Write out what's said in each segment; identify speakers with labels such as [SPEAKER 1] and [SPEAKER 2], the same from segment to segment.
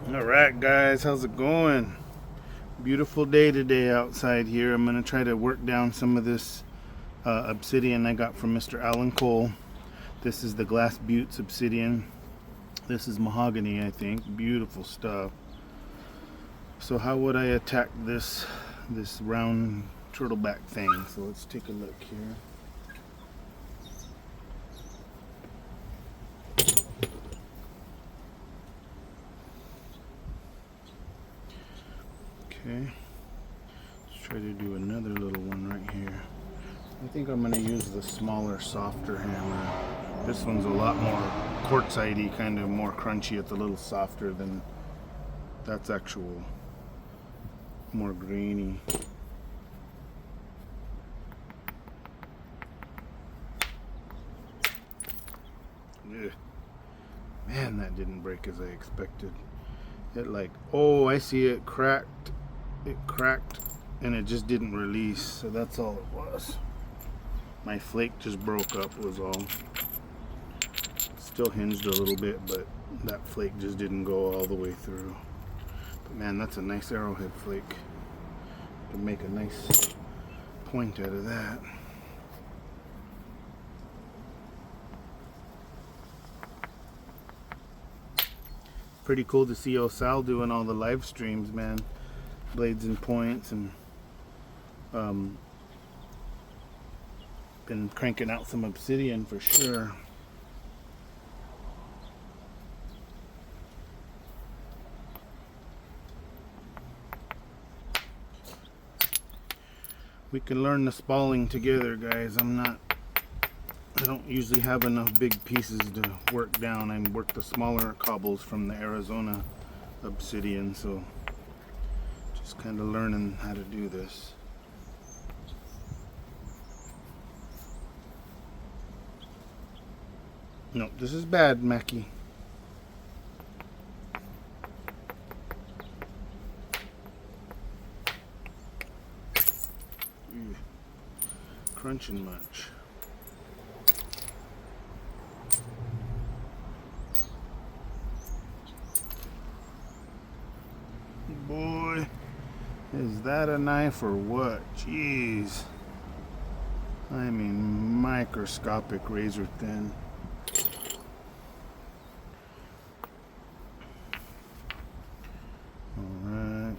[SPEAKER 1] Alright guys, how's it going? Beautiful day today outside here. I'm going to try to work down some of this obsidian I got from Mr. Alan Cole. This is the Glass Buttes obsidian. This is mahogany, I think. Beautiful stuff. So how would I attack this round turtleback thing? So let's take a look here. Okay, let's try to do another little one right here. I think I'm going to use the smaller, softer hammer. This one's a lot more quartzite-y, kind of more crunchy. It's a little softer than that's actual, more grainy. Ugh. Man, that didn't break as I expected. It oh, I see it cracked. It cracked and it just didn't release, so that's all it was. My flake just broke up was all. Still hinged a little bit, but that flake just didn't go all the way through. But man, that's a nice arrowhead flake. Can make a nice point out of that. Pretty cool to see Osal doing all the live streams, man. Blades and points, and been cranking out some obsidian for sure. We can learn the spalling together, guys. I don't usually have enough big pieces to work down. I work the smaller cobbles from the Arizona obsidian, so just kind of learning how to do this. No, this is bad, Mackie. Crunching much. Boy, is that a knife or what? Jeez. I mean, microscopic, razor thin. Alright.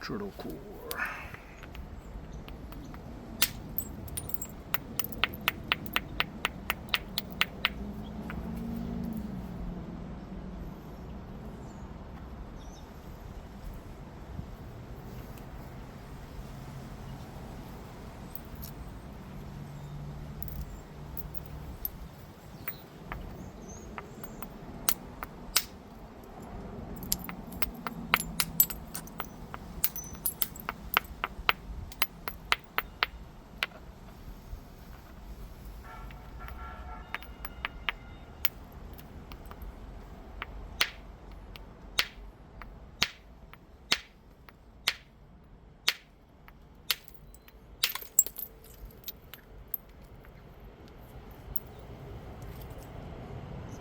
[SPEAKER 1] Turtle core.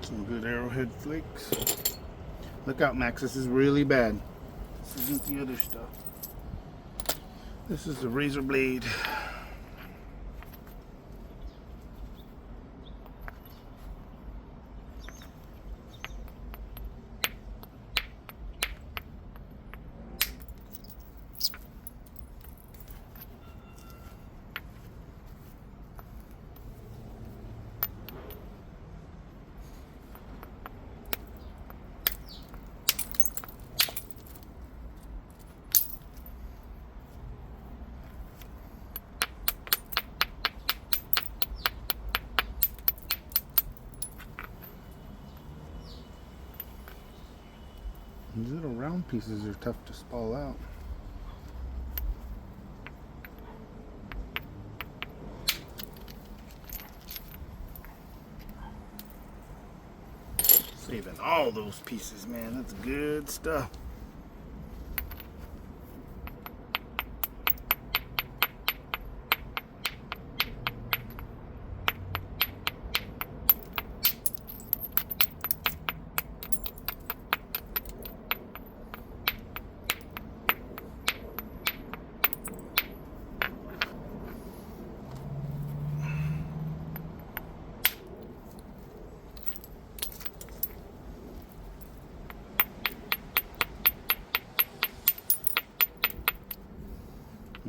[SPEAKER 1] Some good arrowhead flakes. Look out, Max, this is really bad. This isn't the other stuff. This is the razor blade. These little round pieces are tough to spall out. Saving all those pieces, man. That's good stuff.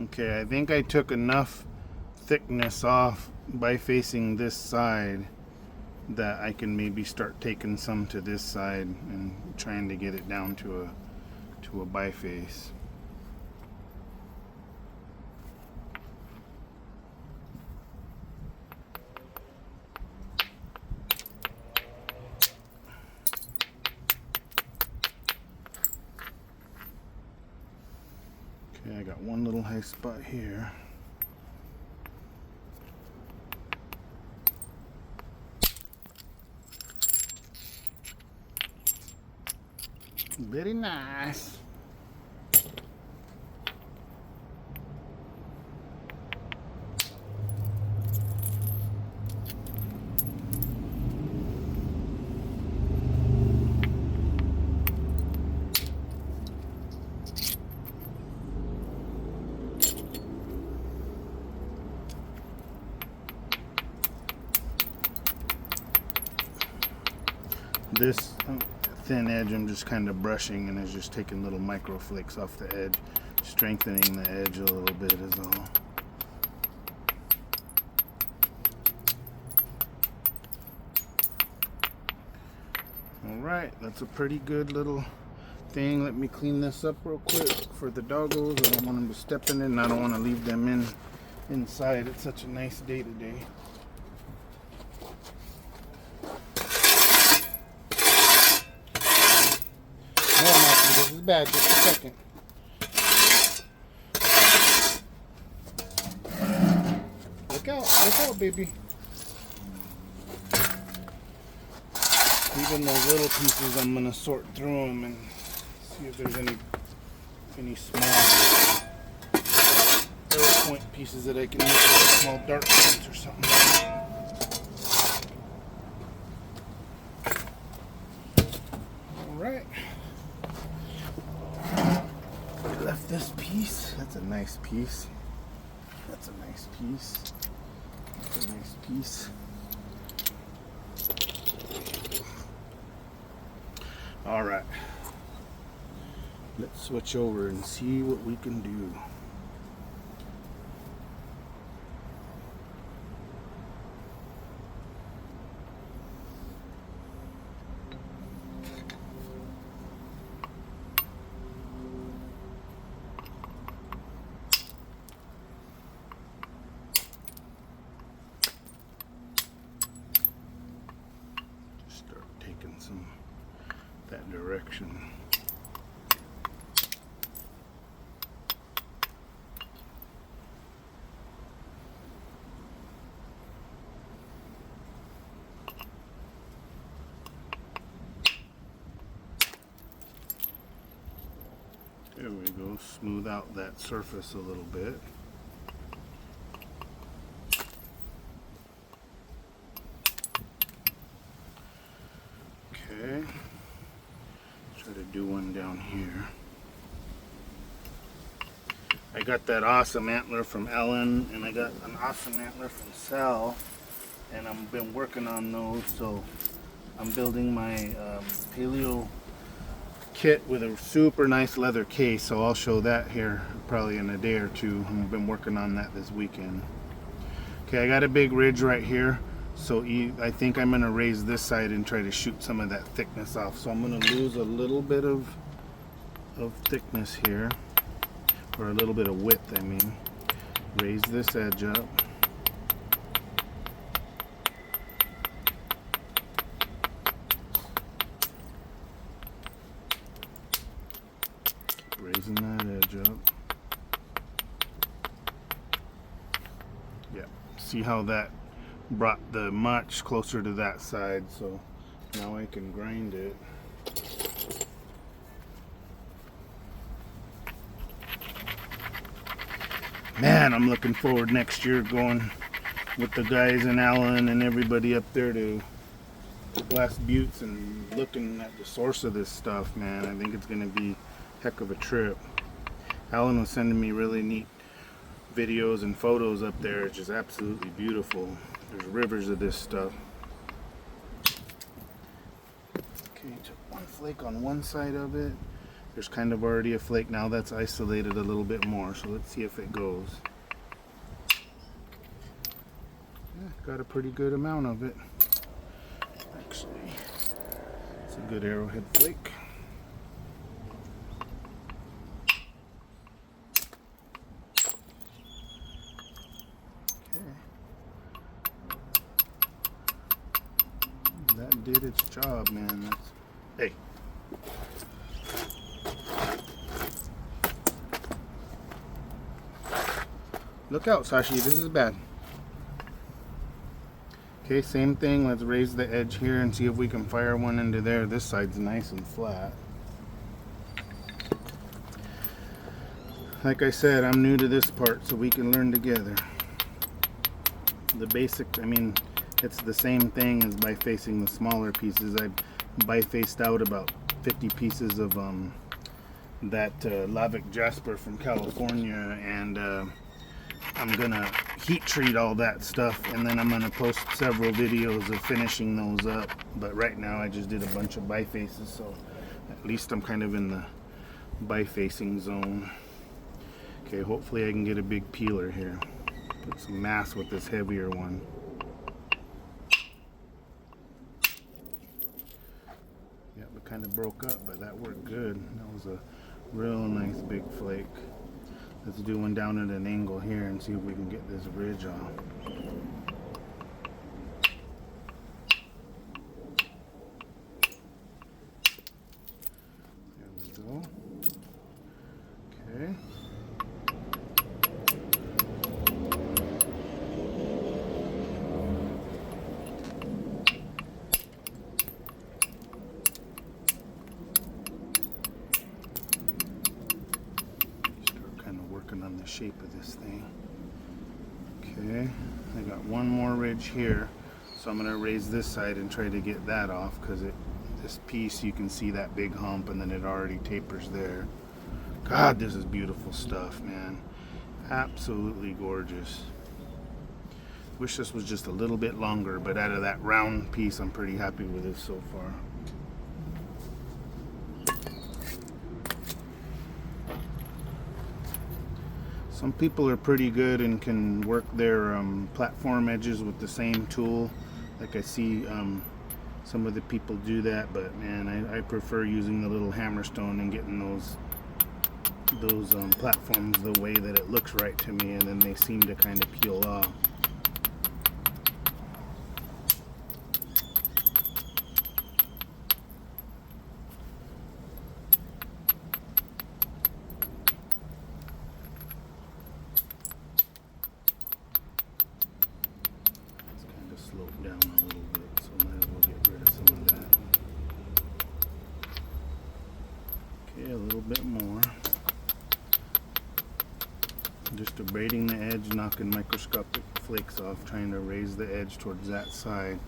[SPEAKER 1] Okay, I think I took enough thickness off by facing this side that I can maybe start taking some to this side and trying to get it down to a biface. Okay, I got one little high spot here. Very nice. This thin edge I'm just kind of brushing, and it's just taking little micro flakes off the edge, strengthening the edge a little bit is all. Alright, that's a pretty good little thing. Let me clean this up real quick for the doggos. I don't want them to step in it, and I don't want to leave them inside. It's such a nice day today. This is bad, just a second. Look out, baby. Even those little pieces, I'm gonna sort through them and see if there's any small arrow point pieces that I can make with small dart points or something. All right. Left this piece. That's a nice piece. That's a nice piece. That's a nice piece. All right. Let's switch over and see what we can do. Some that direction. There we go. Smooth out that surface a little bit. Okay, try to do one down here. I got that awesome antler from Ellen, and I got an awesome antler from Sal, and I've been working on those. So I'm building my paleo kit with a super nice leather case, so I'll show that here probably in a day or two. I've been working on that this weekend. Okay, I got a big ridge right here. So I think I'm going to raise this side and try to shoot some of that thickness off. So I'm going to lose a little bit of thickness here, or a little bit of width, I mean. Raise this edge up. Keep raising that edge up. Yeah, see how that brought the much closer to that side, so Now I can grind it. Man, I'm looking forward next year going with the guys in Allen and everybody up there to Glass Buttes and looking at the source of this stuff, man. I think it's going to be a heck of a trip. Alan was sending me really neat videos and photos up there. It's just absolutely beautiful. There's rivers of this stuff. Okay, took one flake on one side of it. There's kind of already a flake now that's isolated a little bit more, so let's see if it goes. Yeah, got a pretty good amount of it. Actually, it's a good arrowhead flake. That did its job, man. That's... Hey. Look out, Sashi. This is bad. Okay, same thing. Let's raise the edge here and see if we can fire one into there. This side's nice and flat. Like I said, I'm new to this part, so we can learn together. The basic, I mean, it's the same thing as bifacing the smaller pieces. I bifaced out about 50 pieces of that Lavic Jasper from California, and I'm gonna heat treat all that stuff, and then I'm gonna post several videos of finishing those up. But right now I just did a bunch of bifaces, so at least I'm kind of in the bifacing zone. Okay, hopefully I can get a big peeler here. Put some mass with this heavier one. Yep, it kind of broke up, but that worked good. That was a real nice big flake. Let's do one down at an angle here and see if we can get this ridge off. There we go. Okay. On the shape of this thing. Okay, I got one more ridge here, so I'm going to raise this side and try to get that off, because this piece, you can see that big hump and then it already tapers there. God, this is beautiful stuff, man. Absolutely gorgeous. Wish this was just a little bit longer, but out of that round piece, I'm pretty happy with this so far. Some people are pretty good and can work their platform edges with the same tool. Like I see some of the people do that, but man, I prefer using the little hammerstone and getting those platforms the way that it looks right to me, and then they seem to kind of peel off. Slope down a little bit, so might as well get rid of some of that. Okay, a little bit more. Just abrading the edge, knocking microscopic flakes off, trying to raise the edge towards that side.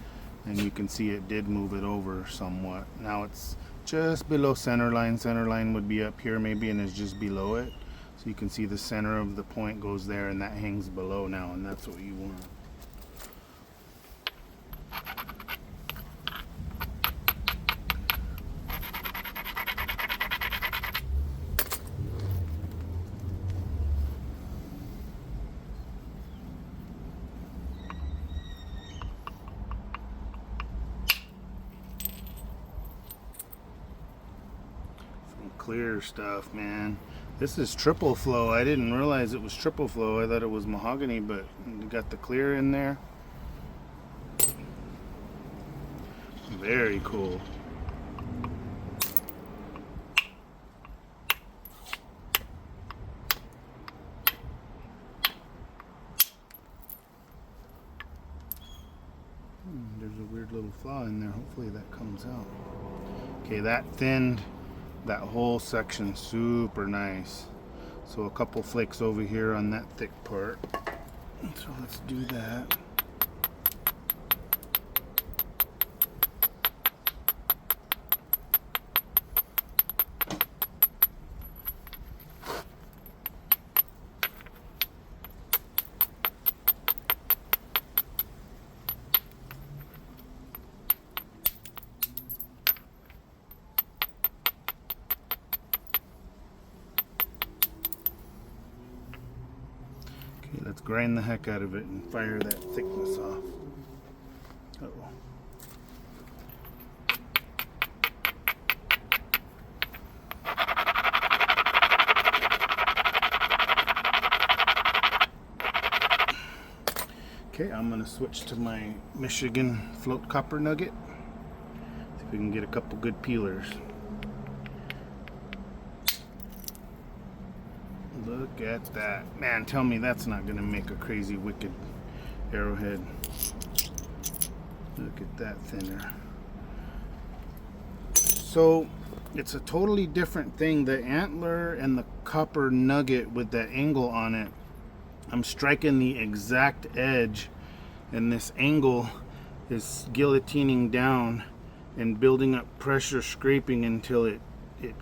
[SPEAKER 1] And you can see it did move it over somewhat. Now it's just below center line. Center line would be up here maybe, and it's just below it. So you can see the center of the point goes there, and that hangs below now, and that's what you want. Clear stuff, man. This is triple flow. I didn't realize it was triple flow. I thought it was mahogany, but you got the clear in there. Very cool. There's a weird little flaw in there. Hopefully that comes out. Okay, that thinned that whole section super nice. So a couple flakes over here on that thick part. So let's do that. Let's grind the heck out of it and fire that thickness off. Uh-oh. Okay, I'm going to switch to my Michigan float copper nugget. See if we can get a couple good peelers. Look at that. Man, tell me that's not going to make a crazy wicked arrowhead. Look at that thinner. So it's a totally different thing. The antler and the copper nugget with that angle on it, I'm striking the exact edge, and this angle is guillotining down and building up pressure, scraping until it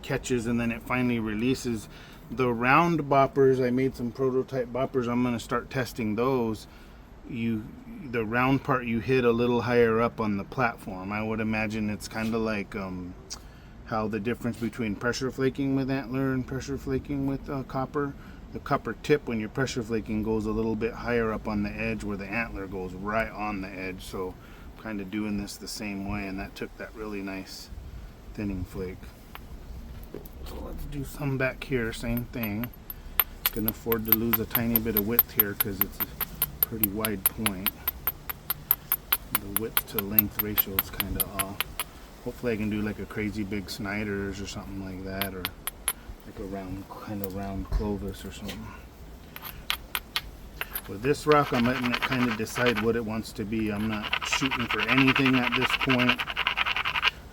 [SPEAKER 1] catches, and then it finally releases. The round boppers, I made some prototype boppers. I'm going to start testing those. The round part you hit a little higher up on the platform. I would imagine it's kind of like how the difference between pressure flaking with antler and pressure flaking with copper. The copper tip, when you're pressure flaking, goes a little bit higher up on the edge, where the antler goes right on the edge. So I'm kind of doing this the same way, and that took that really nice thinning flake. So let's do some back here, same thing. Can afford to lose a tiny bit of width here because it's a pretty wide point. The width to length ratio is kind of off. Hopefully I can do like a crazy big Snyder's or something like that, or like a kind of round Clovis or something. With this rock, I'm letting it kind of decide what it wants to be. I'm not shooting for anything at this point.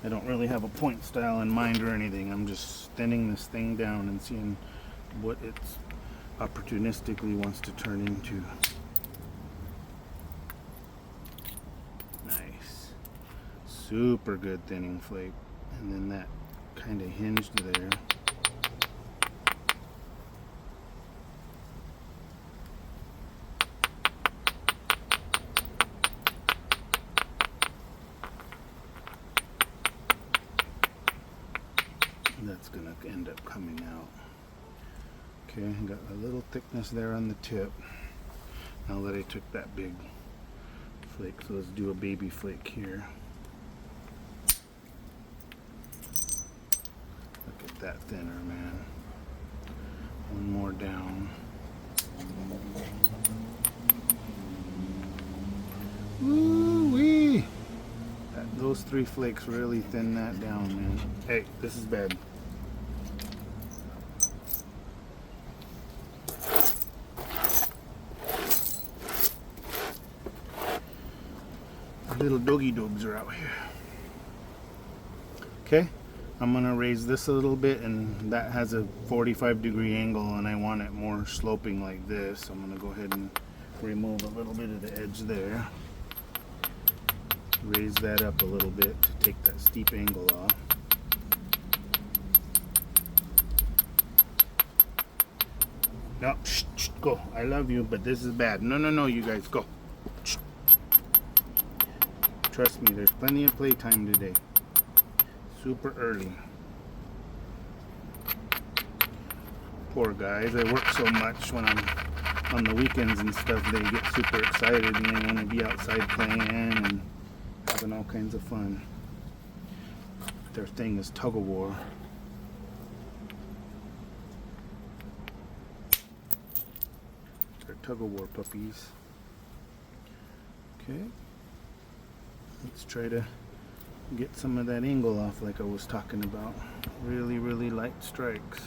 [SPEAKER 1] I don't really have a point style in mind or anything. I'm just thinning this thing down and seeing what it opportunistically wants to turn into. Nice. Super good thinning flake. And then that kind of hinged there. That's gonna end up coming out. Okay, got a little thickness there on the tip. Now that I took that big flake, so let's do a baby flake here. Look at that thinner, man. One more down. Woo-wee! Those 3 flakes really thin that down, man. Hey, this is bad. Little doggy dogs are out here. Okay, I'm gonna raise this a little bit, and that has a 45-degree angle, and I want it more sloping like this. So I'm gonna go ahead and remove a little bit of the edge there. Raise that up a little bit to take that steep angle off. No, shh, shh, go. I love you, but this is bad. No, no, no, you guys, go. Shh. Trust me, there's plenty of playtime today. Super early. Poor guys, I work so much when I'm on the weekends and stuff. They get super excited and they want to be outside playing and having all kinds of fun. Their thing is tug of war. They're tug of war puppies. Okay. Let's try to get some of that angle off like I was talking about. Really, really light strikes.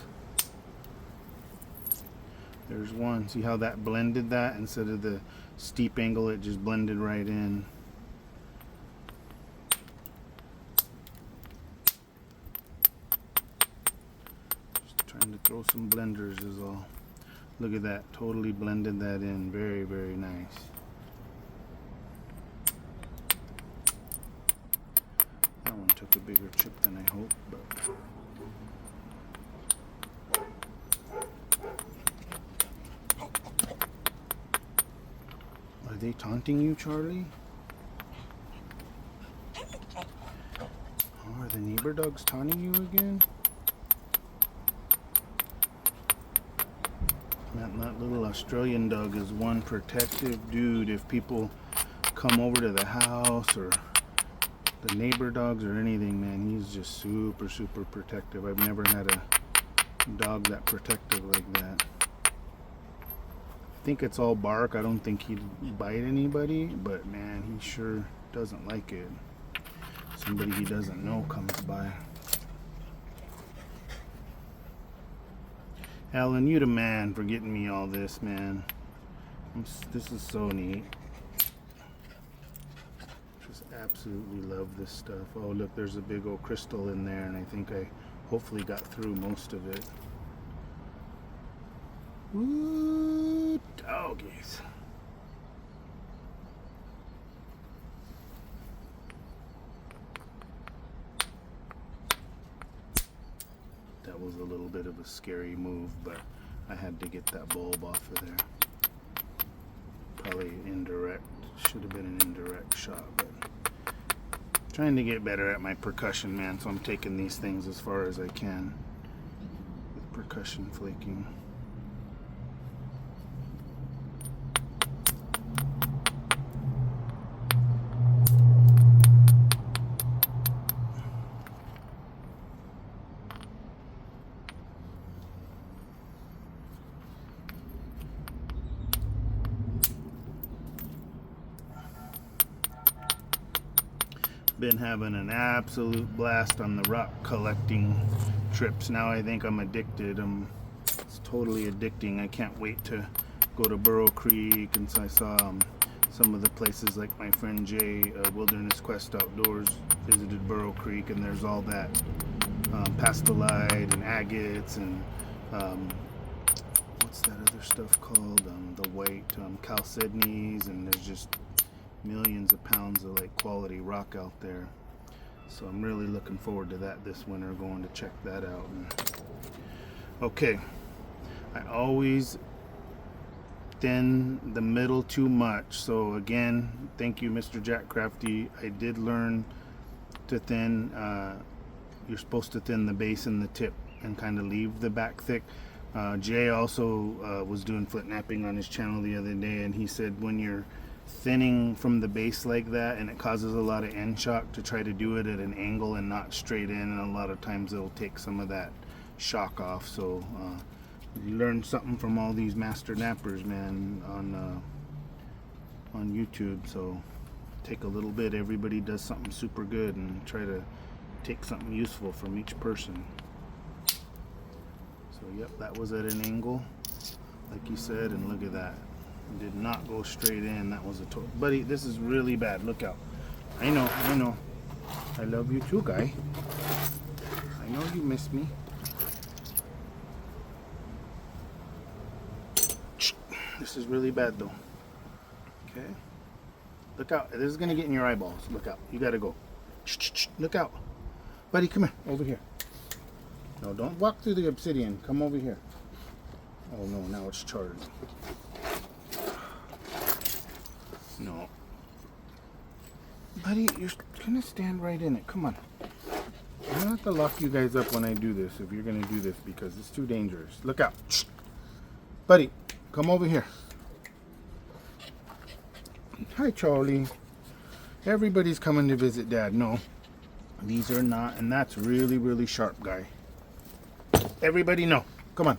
[SPEAKER 1] There's one. See how that blended that? Instead of the steep angle, it just blended right in. Throw some blenders is all. Look at that, totally blended that in. Very, very nice. That one took a bigger chip than I hoped, but are they taunting you, Charlie? Oh, are the neighbor dogs taunting you again? That little Australian dog is one protective dude. If people come over to the house or the neighbor dogs or anything, man, he's just super, super protective. I've never had a dog that protective like that. I think it's all bark. I don't think he'd bite anybody, but man, he sure doesn't like it. Somebody he doesn't know comes by. Alan, you the man for getting me all this, man. This is so neat. Just absolutely love this stuff. Oh, look, there's a big old crystal in there, and I think I hopefully got through most of it. Woo, doggies. That was a little bit of a scary move, but I had to get that bulb off of there. Probably indirect, should have been an indirect shot, but trying to get better at my percussion, man, so I'm taking these things as far as I can with percussion flaking. Been having an absolute blast on the rock collecting trips. Now I think I'm addicted. It's totally addicting. I can't wait to go to Burrow Creek, and so I saw some of the places like my friend Jay, Wilderness Quest Outdoors, visited Burrow Creek, and there's all that pastelite and agates and what's that other stuff called? The white chalcedonies, and there's just millions of pounds of like quality rock out there. So I'm really looking forward to that this winter, going to check that out. Okay, I always thin the middle too much, so again, thank you, Mr. Jack Crafty. I did learn to thin. You're supposed to thin the base and the tip and kind of leave the back thick. Jay also was doing foot napping on his channel the other day, and he said when you're thinning from the base like that and it causes a lot of end shock, to try to do it at an angle and not straight in, and a lot of times it'll take some of that shock off. So you learn something from all these master nappers, man, on YouTube. So take a little bit. Everybody does something super good, and try to take something useful from each person. So yep, that was at an angle like you said, and look at that. Did not go straight in. That was a total. Buddy, this is really bad. Look out. I know. I love you too, guy. I know you miss me. This is really bad though. Okay. Look out. This is going to get in your eyeballs. Look out. You got to go. Look out. Buddy, come here. Over here. No, don't walk through the obsidian. Come over here. Oh no, now it's charged. No. Buddy, you're gonna stand right in it. Come on. I'm gonna have to lock you guys up when I do this, if you're gonna do this, because it's too dangerous. Look out. Buddy, come over here. Hi, Charlie. Everybody's coming to visit Dad. No, these are not, and that's really, really sharp, guy. Everybody, no. Come on.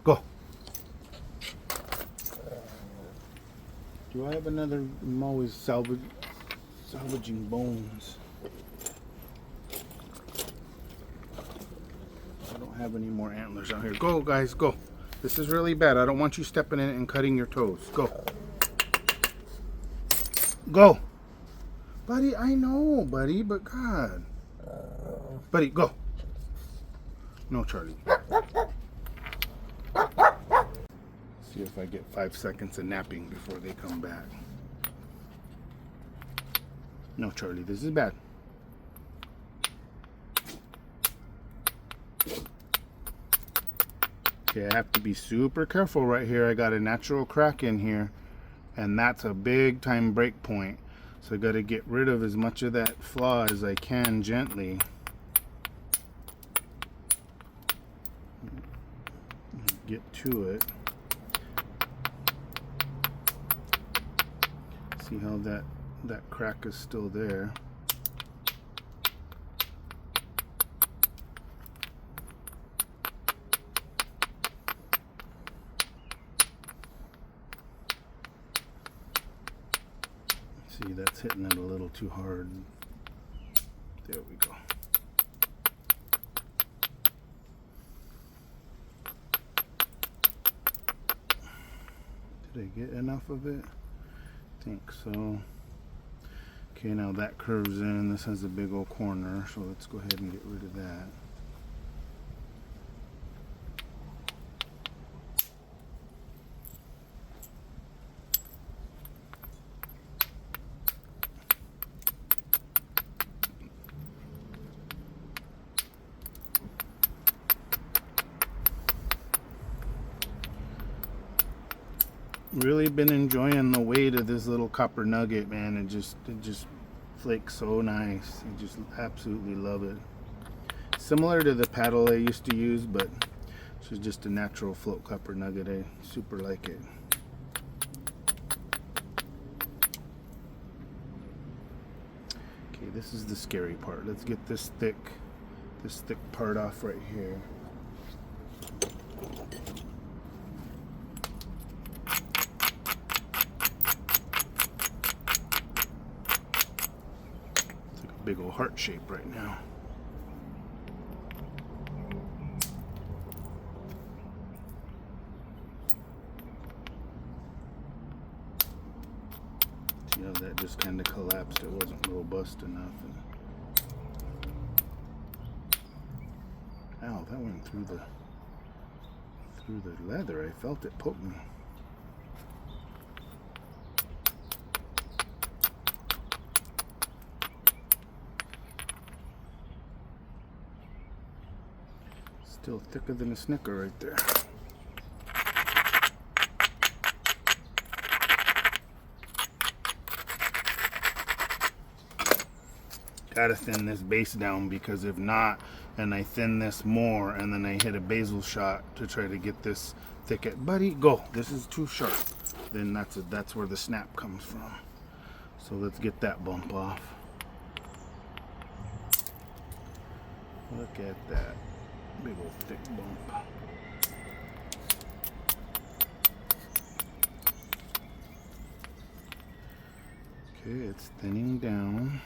[SPEAKER 1] Go. Do I have another? I'm always salvaging bones. I don't have any more antlers out here. Go, guys, go. This is really bad. I don't want you stepping in it and cutting your toes. Go. Go. Buddy, I know, buddy, but God. Buddy, go. No, Charlie. See if I get 5 seconds of napping before they come back. No, Charlie, this is bad. Okay, I have to be super careful right here. I got a natural crack in here, and that's a big time break point. So I got to get rid of as much of that flaw as I can gently. Get to it. See how that crack is still there. See, that's hitting it a little too hard. There we go. Did I get enough of it? I think so. Okay, now that curves in. This has a big old corner, so let's go ahead and get rid of that. Really been enjoying the weight of this little copper nugget, man. It just flakes so nice. I just absolutely love it. Similar to the paddle I used to use, but this is just a natural float copper nugget. I super like it. Okay, this is the scary part. Let's get this thick part off right here. Big old heart shape right now. See how that just kind of collapsed? It wasn't robust enough. Ow, that went through the leather. I felt it poke me. Still thicker than a Snicker right there. Gotta thin this base down, because if not, and I thin this more and then I hit a basil shot to try to get this thick. Buddy, go. This is too sharp. Then that's where the snap comes from. So let's get that bump off. Look at that. Big old thick bump. Okay, it's thinning down.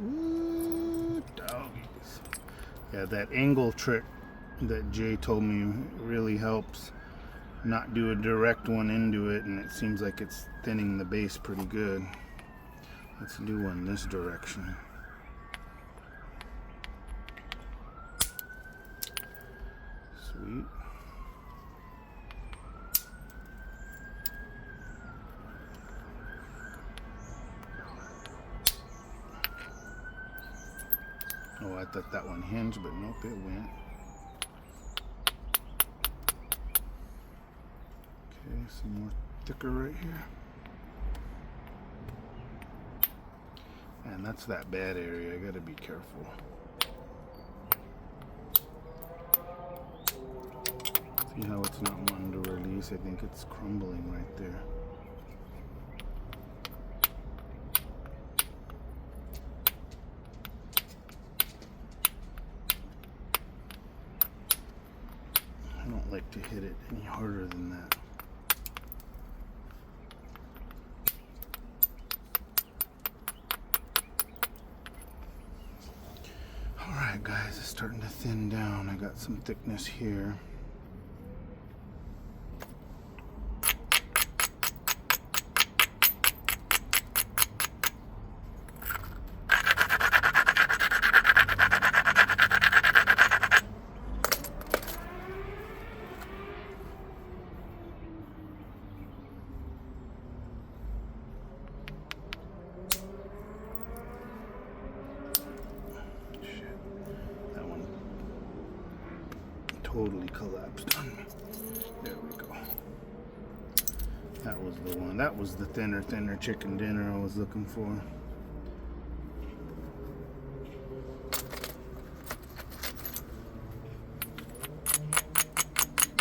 [SPEAKER 1] Ooh, doggies. Yeah, that angle trick that Jay told me really helps. Not do a direct one into it, and it seems like it's thinning the base pretty good. Let's do one this direction. Sweet. Oh, I thought that one hinged, but nope, it went. Okay, some more thicker right here. And that's that bad area. I gotta be careful. See how it's not wanting to release? I think it's crumbling right there. I don't like to hit it any harder than that. guys, it's starting to thin down. I got some thickness here. Totally collapsed on me. There we go. That was the one. That was the thinner chicken dinner I was looking for.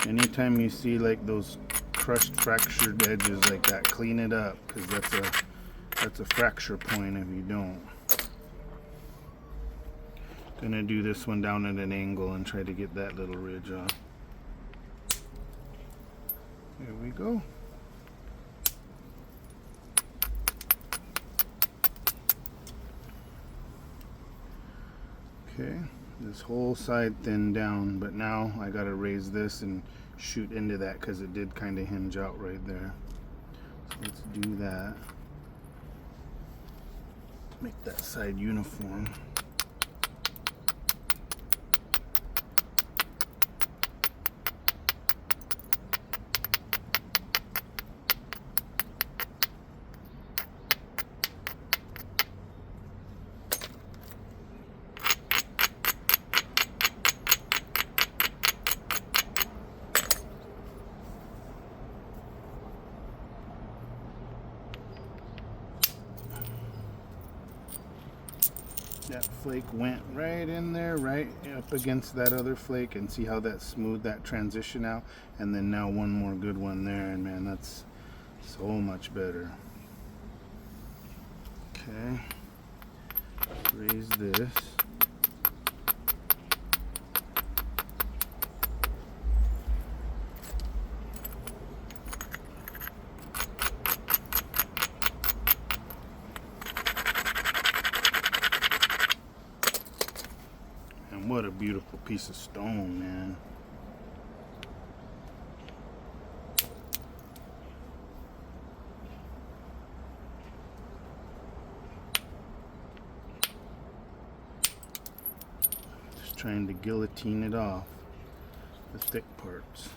[SPEAKER 1] Anytime you see like those crushed, fractured edges like that, clean it up, because that's a fracture point if you don't. Gonna do this one down at an angle and try to get that little ridge off. There we go. Okay, this whole side thinned down, but now I gotta raise this and shoot into that because it did kind of hinge out right there. So let's do that. Make that side uniform. That flake went right in there, right up against that other flake, and see how that smoothed that transition out. And then now one more good one there, and man, that's so much better. Okay, raise this. What a beautiful piece of stone, man. Just trying to guillotine it off, the thick parts.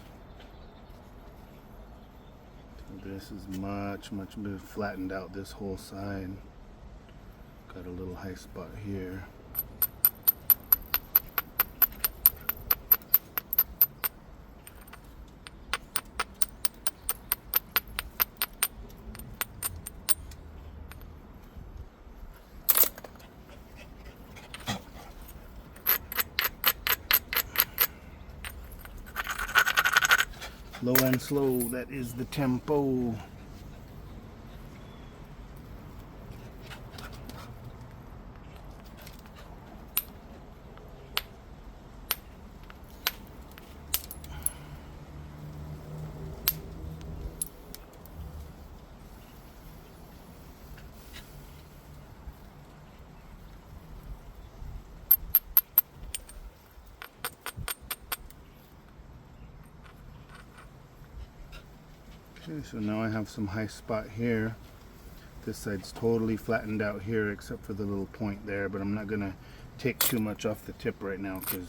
[SPEAKER 1] So this is much better, flattened out this whole side. Got a little high spot here. Low and slow, that is the tempo. Okay, so now I have some high spot here. This side's totally flattened out here except for the little point there, but I'm not gonna take too much off the tip right now because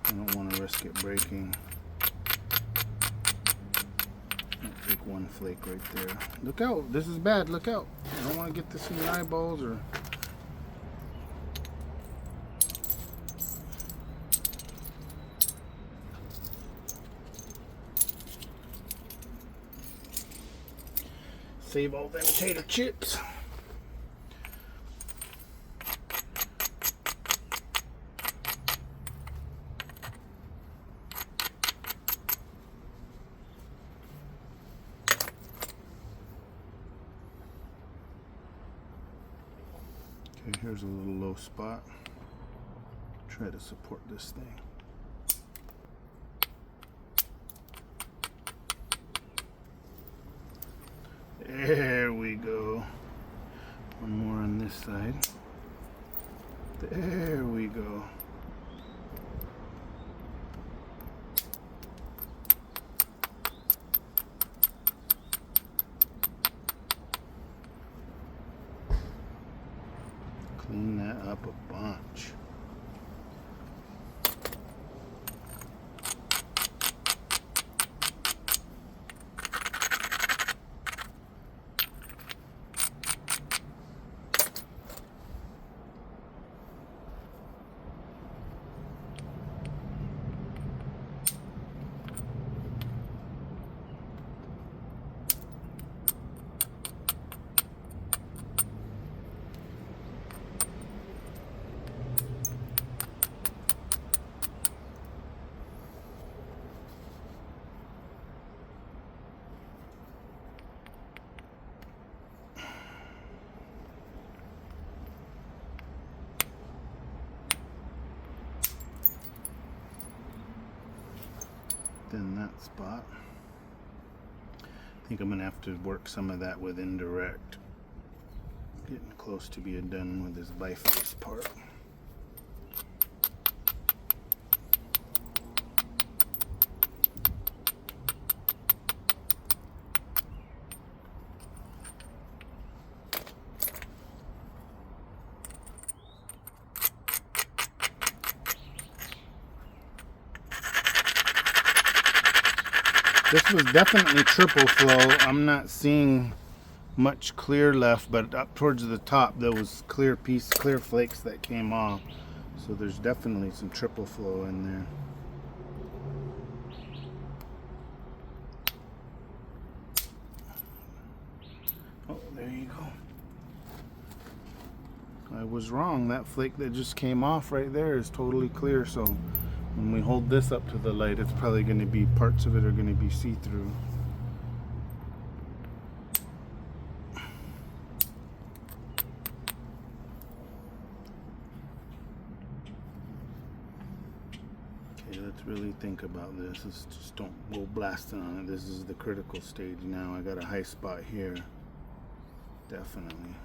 [SPEAKER 1] I don't want to risk it breaking. I'll take one flake right there. Look out, this is bad, look out. I don't want to get this in your eyeballs or... Save all them tater chips. Okay, here's a little low spot. Try to support this thing. There we go. One more on this side. There we go. up a bunch. In that spot, I think I'm gonna have to work some of that with indirect. Getting close to being done with this biface part. This was definitely triple flow. I'm not seeing much clear left, but up towards the top there was clear flakes that came off. So there's definitely some triple flow in there. Oh, there you go. I was wrong. That flake that just came off right there is totally clear. So when we hold this up to the light, it's probably going to be, parts of it are going to be see-through. Okay, let's really think about this. Let's just don't go blasting on it. This is the critical stage now. I got a high spot here. Definitely.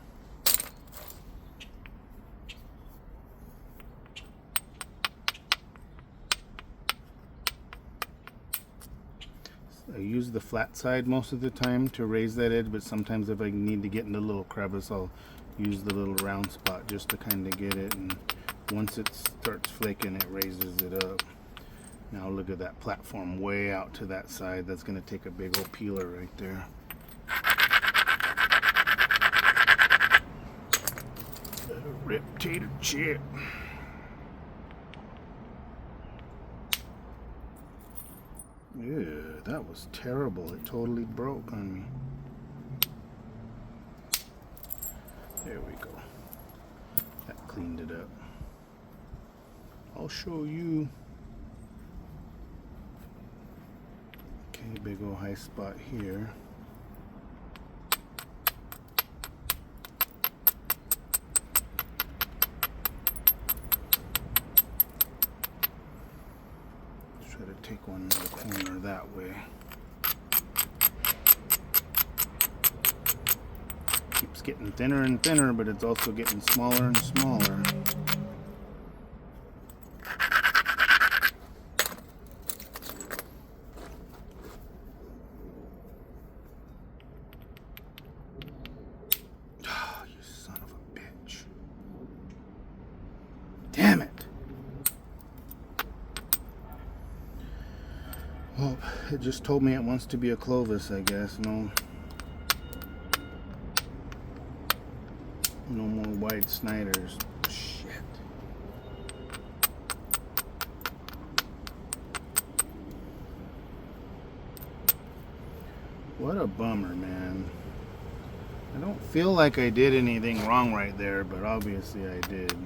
[SPEAKER 1] I use the flat side most of the time to raise that edge, but sometimes if I need to get in a little crevice, I'll use the little round spot just to kind of get it, and once it starts flaking, it raises it up. Now look at that platform way out to that side. That's going to take a big old peeler right there. Rip tater chip. Yeah, that was terrible. It totally broke on me. There we go. That cleaned it up. I'll show you. Okay, big old high spot here. Take one in the corner that way. Keeps getting thinner and thinner, but it's also getting smaller and smaller. Oh, you son of a bitch. Damn it. Well, it just told me it wants to be a Clovis, I guess. No more wide Snyders. Shit. What a bummer, man. I don't feel like I did anything wrong right there, but obviously I did.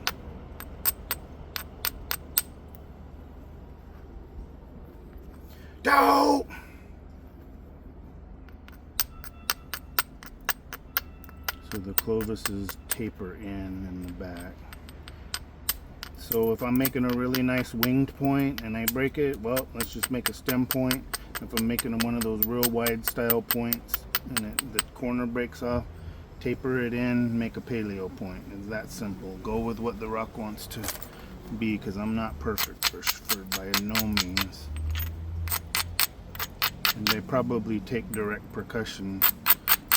[SPEAKER 1] No! So the Clovises taper in the back. So if I'm making a really nice winged point and I break it, well, let's just make a stem point. If I'm making one of those real wide style points and the corner breaks off, taper it in, make a paleo point. It's that simple. Go with what the rock wants to be, because I'm not perfect for by no means. And they probably take direct percussion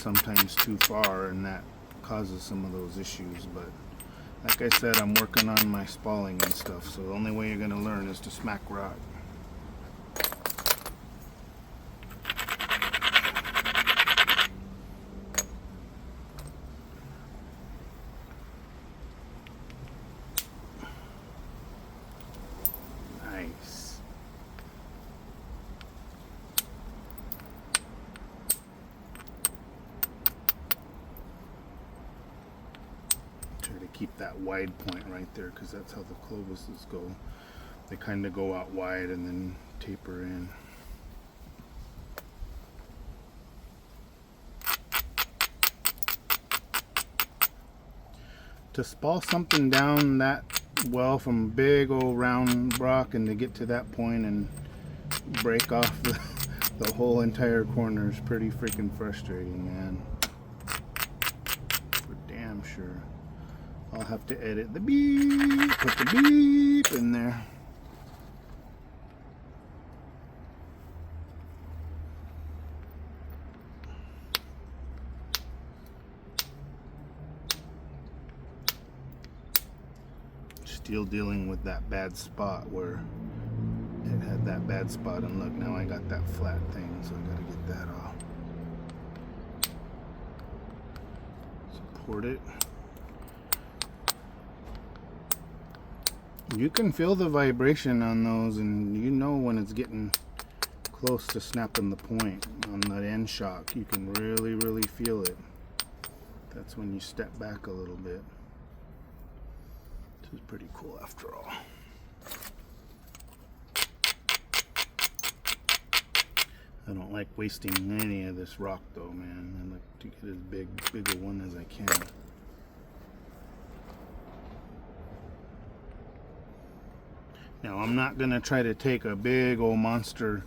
[SPEAKER 1] sometimes too far, and that causes some of those issues, but Like I said, I'm working on my spalling and stuff, so the only way you're gonna learn is to smack rock. Nice. Try to keep that wide point right there, because that's how the clovises go. They kind of go out wide and then taper in. To spall something down that well from a big old round rock and to get to that point and break off the whole entire corner is pretty freaking frustrating, man. For damn sure. I'll have to edit the beep, put the beep in there. Still dealing with that bad spot where it had that bad spot, and look, now I got that flat thing, so I gotta get that off. Support it. You can feel the vibration on those, and you know when it's getting close to snapping the point on that end shock. You can really feel it. That's when you step back a little bit. This is pretty cool after all. I don't like wasting any of this rock though, man. I like to get as big a one as I can. Now I'm not gonna try to take a big old monster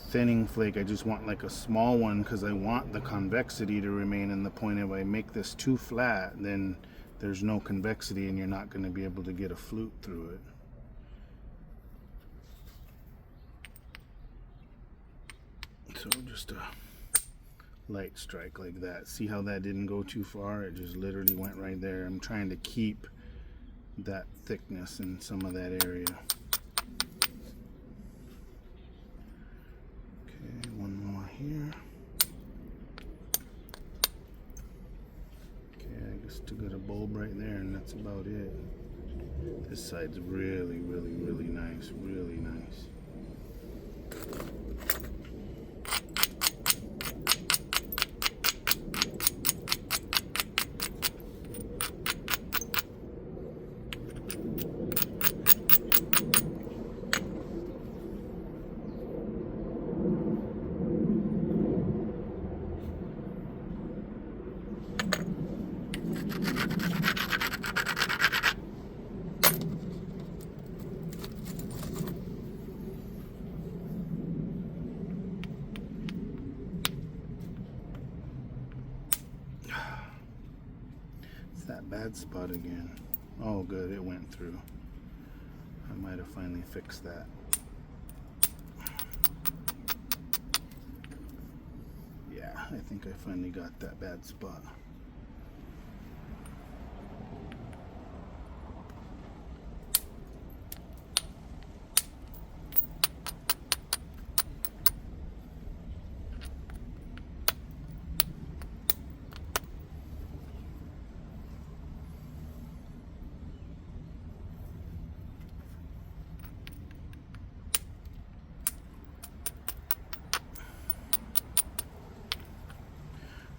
[SPEAKER 1] thinning flake. I just want like a small one, because I want the convexity to remain in the point. If I make this too flat, then there's no convexity and you're not going to be able to get a flute through it. So just a light strike like that. See how that didn't go too far? It just literally went right there. I'm trying to keep that thickness in some of that area. Okay, one more here. Just to get a bulb right there, and that's about it. This side's really nice, really nice. That bad spot again. Oh good, it went through. I might have finally fixed that. Yeah, I think I finally got that bad spot.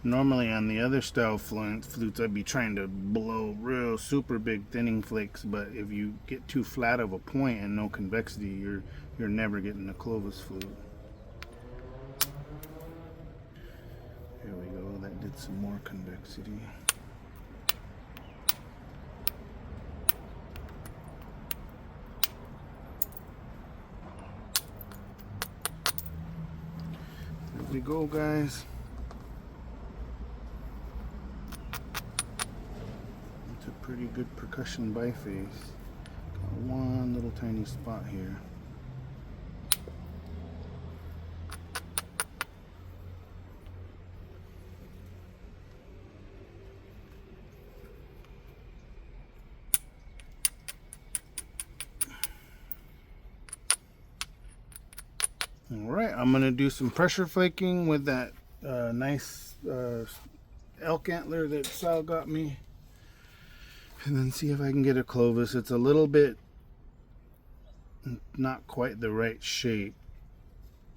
[SPEAKER 1] Normally on the other style flutes, I'd be trying to blow real super big thinning flakes, but if you get too flat of a point and no convexity, you're never getting a Clovis flute. Here we go, that did some more convexity. There we go, guys. Pretty good percussion biface. Got one little tiny spot here. Alright, I'm going to do some pressure flaking with that nice elk antler that Sal got me. And then see if I can get a Clovis. It's a little bit not quite the right shape.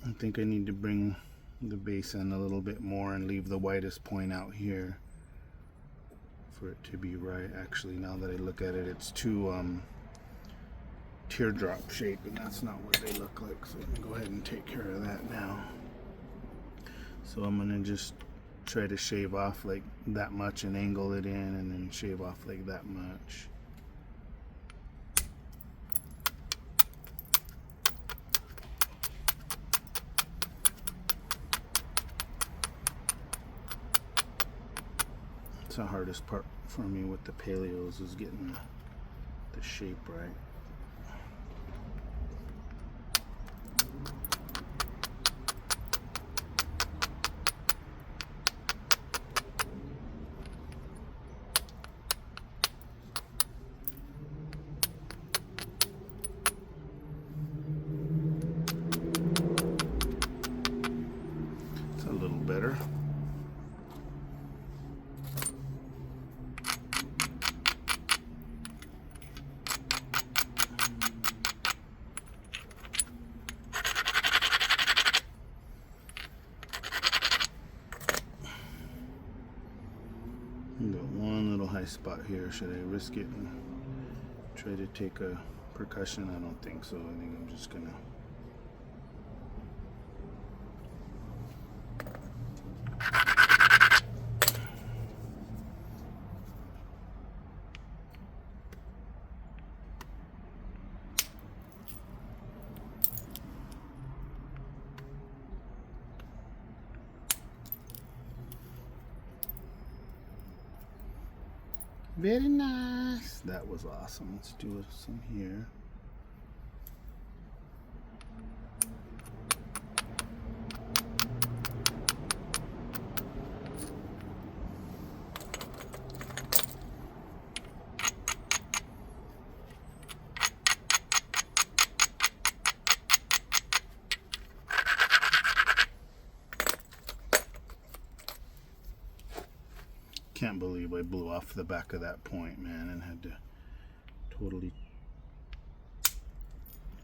[SPEAKER 1] I think I need to bring the base in a little bit more and leave the widest point out here for it to be right. Actually, now that I look at it, it's too teardrop shape, and that's not what they look like. So I'm gonna go ahead and take care of that now. So I'm gonna just try to shave off like that much and angle it in, and then shave off like that much. It's the hardest part for me with the paleos, is getting the shape right. It's a little better. Got one little high spot here. Should I risk it and try to take a percussion? I don't think so. I think I'm just gonna very nice. That was awesome. Let's do some here. Can't believe I blew off the back of that point, man, and had to totally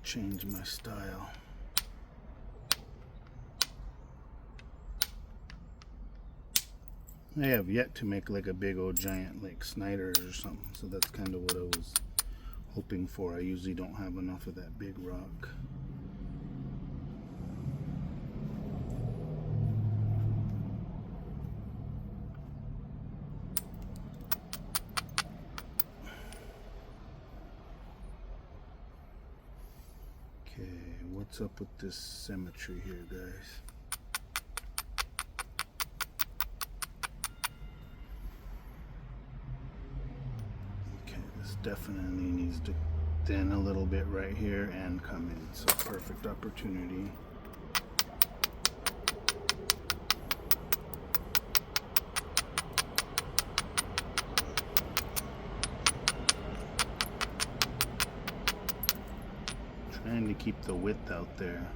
[SPEAKER 1] change my style. I have yet to make like a big old giant like Snyder or something, so that's kind of what I was hoping for. I usually don't have enough of that big rock. Okay, what's up with this symmetry here, guys? Okay, this definitely needs to thin a little bit right here and come in. So perfect opportunity. Trying to keep the width out there.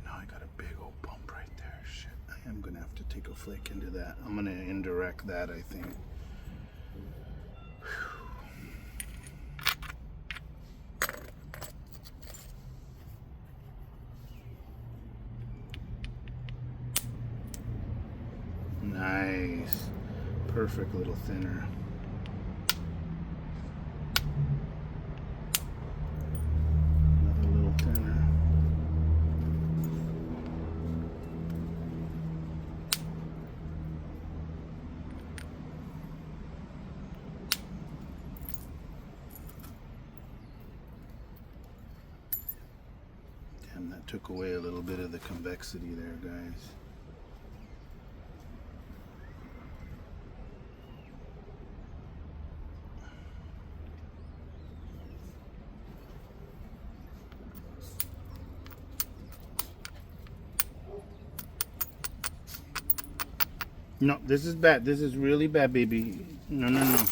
[SPEAKER 1] Now I got a big old bump right there. Shit, I am gonna have to take a flake into that. I'm gonna indirect that, I think. Nice. Perfect little thinner. Another little thinner. Damn, that took away a little bit of the convexity there, guys. No, this is bad. This is really bad, baby. No, no, no.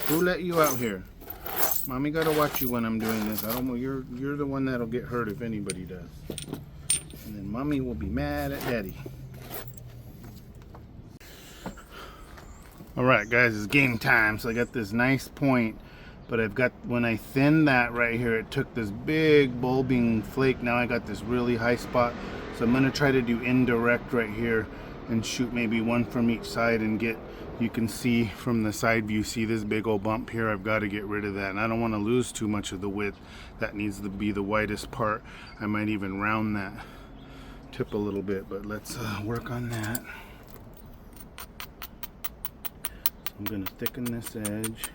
[SPEAKER 1] Who let you out here? Mommy gotta watch you when I'm doing this. I don't know. You're the one that'll get hurt if anybody does. And then mommy will be mad at daddy. Alright guys, it's game time. So I got this nice point, but I've got, when I thinned that right here, it took this big bulbing flake. Now I got this really high spot. So I'm gonna try to do indirect right here and shoot maybe one from each side and get, you can see from the side view, see this big old bump here. I've got to get rid of that, and I don't want to lose too much of the width. That needs to be the widest part. I might even round that tip a little bit, but let's work on that. I'm going to thicken this edge.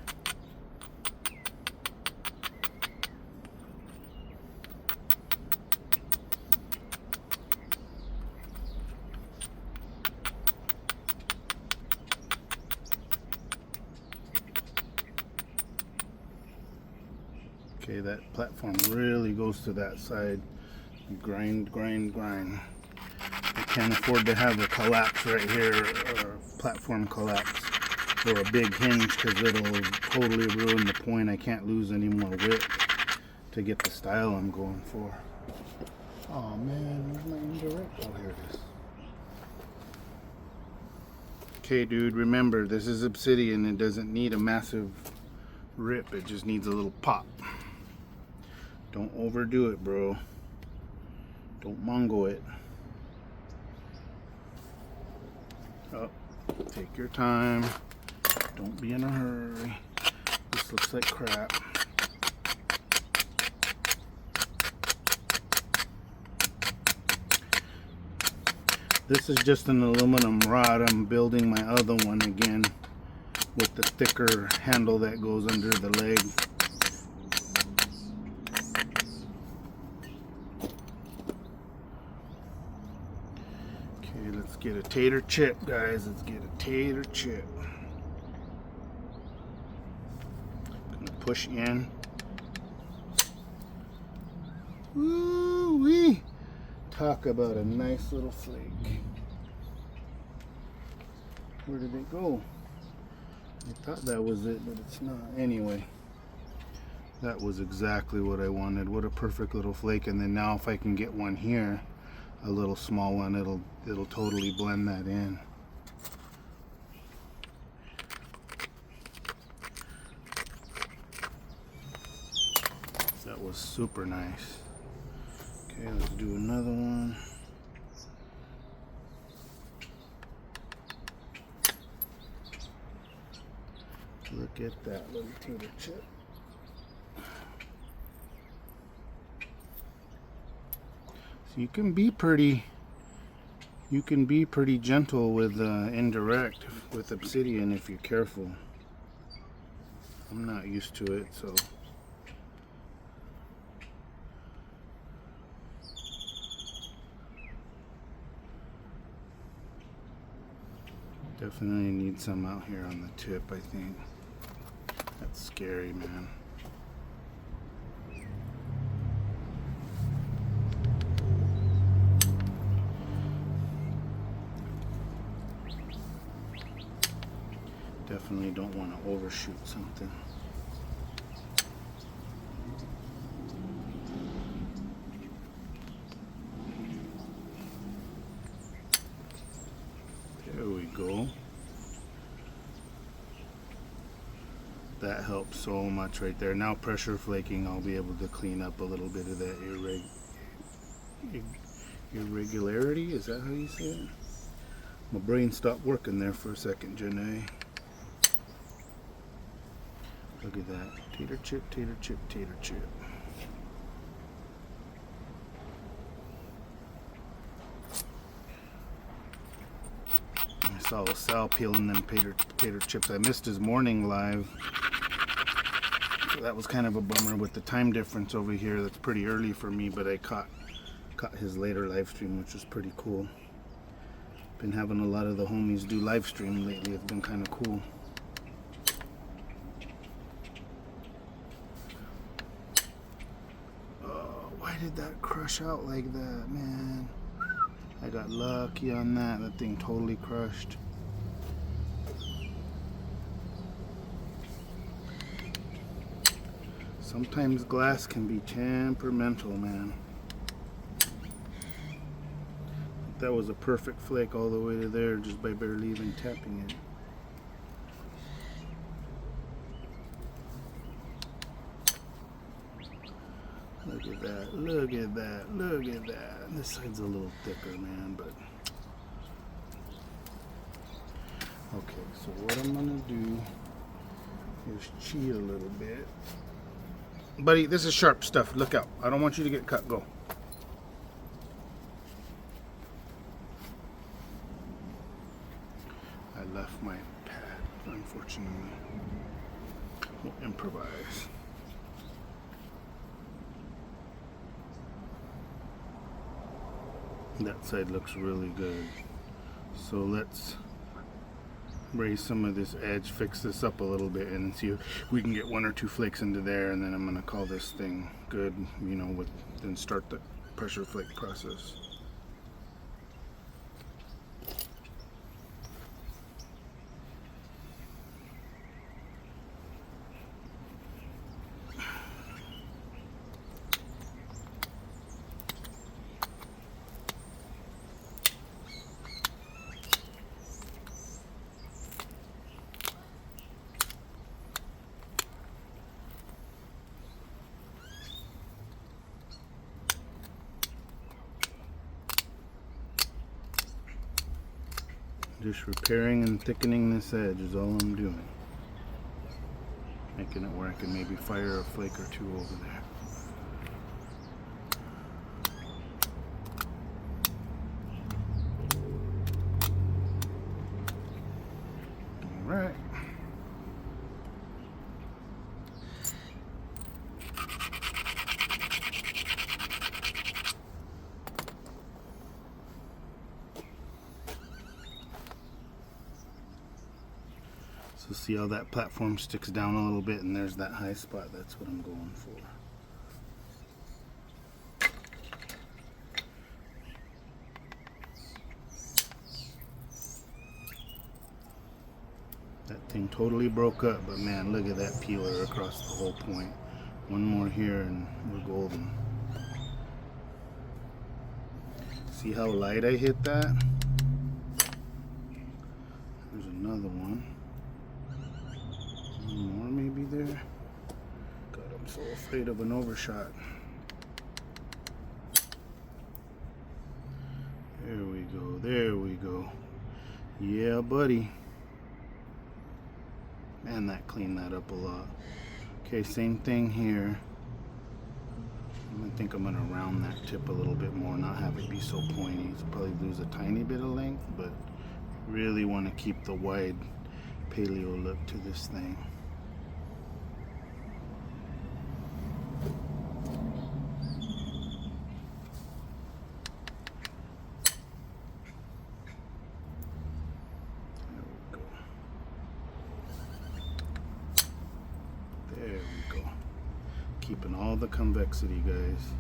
[SPEAKER 1] Okay, that platform really goes to that side. Grind, grind, grind. I can't afford to have a collapse right here, or a platform collapse, or a big hinge, because it'll totally ruin the point. I can't lose any more width to get the style I'm going for. Oh man, where's my indirect? Oh, here it is. Okay, dude, remember, this is obsidian. It doesn't need a massive rip. It just needs a little pop. Don't overdo it, bro. Don't mongo it. Oh, take your time. Don't be in a hurry. This looks like crap. This is just an aluminum rod. I'm building my other one again with the thicker handle that goes under the leg. Okay, let's get a tater chip, guys. Let's get a tater chip. Gonna push in. Woo-wee! Talk about a nice little flake. Where did it go? I thought that was it, but it's not. Anyway, that was exactly what I wanted. What a perfect little flake. And then now if I can get one here, a little small one, it'll totally blend that in. That was super nice. Okay, let's do another one. Look at that little tater chip. So you can be pretty gentle with indirect with obsidian if you're careful. I'm not used to it, so definitely need some out here on the tip, I think. That's scary, man. Definitely don't want to overshoot something. There we go. That helps so much right there. Now pressure flaking, I'll be able to clean up a little bit of that irregularity. Is that how you say it? My brain stopped working there for a second, Janae. Look at that. Tater chip, tater chip, tater chip. I saw Sal peeling them tater chips. I missed his morning live. So that was kind of a bummer with the time difference over here. That's pretty early for me, but I caught his later live stream, which was pretty cool. Been having a lot of the homies do live stream lately. It's been kind of cool. Oh, why did that crush out like that, man? I got lucky on that. That thing totally crushed. Sometimes glass can be temperamental, man. That was a perfect flake all the way to there just by barely even tapping it. Look at that, look at that, look at that. This side's a little thicker, man, but... Okay, so what I'm gonna do is cheat a little bit. Buddy, this is sharp stuff. Look out. I don't want you to get cut. Go. I left my pad, unfortunately. We'll improvise. That side looks really good. So let's raise some of this edge, fix this up a little bit, and see if we can get 1 or 2 flakes into there, and then I'm gonna call this thing good, you know, then start the pressure flake process. Just repairing and thickening this edge is all I'm doing. Making it where I can maybe fire a flake or 2 over there. Alright. So see how that platform sticks down a little bit, and there's that high spot. That's what I'm going for. That thing totally broke up, but man, look at that peeler across the whole point. One more here and we're golden. See how light I hit that? There's another one. One more maybe there. God, I'm so afraid of an overshot. There we go, there we go. Yeah, buddy. Man, that cleaned that up a lot. Okay, same thing here. I think I'm gonna round that tip a little bit more, not have it be so pointy. So probably lose a tiny bit of length, but really want to keep the wide paleo look to this thing. There we go. Keeping all the convexity, guys.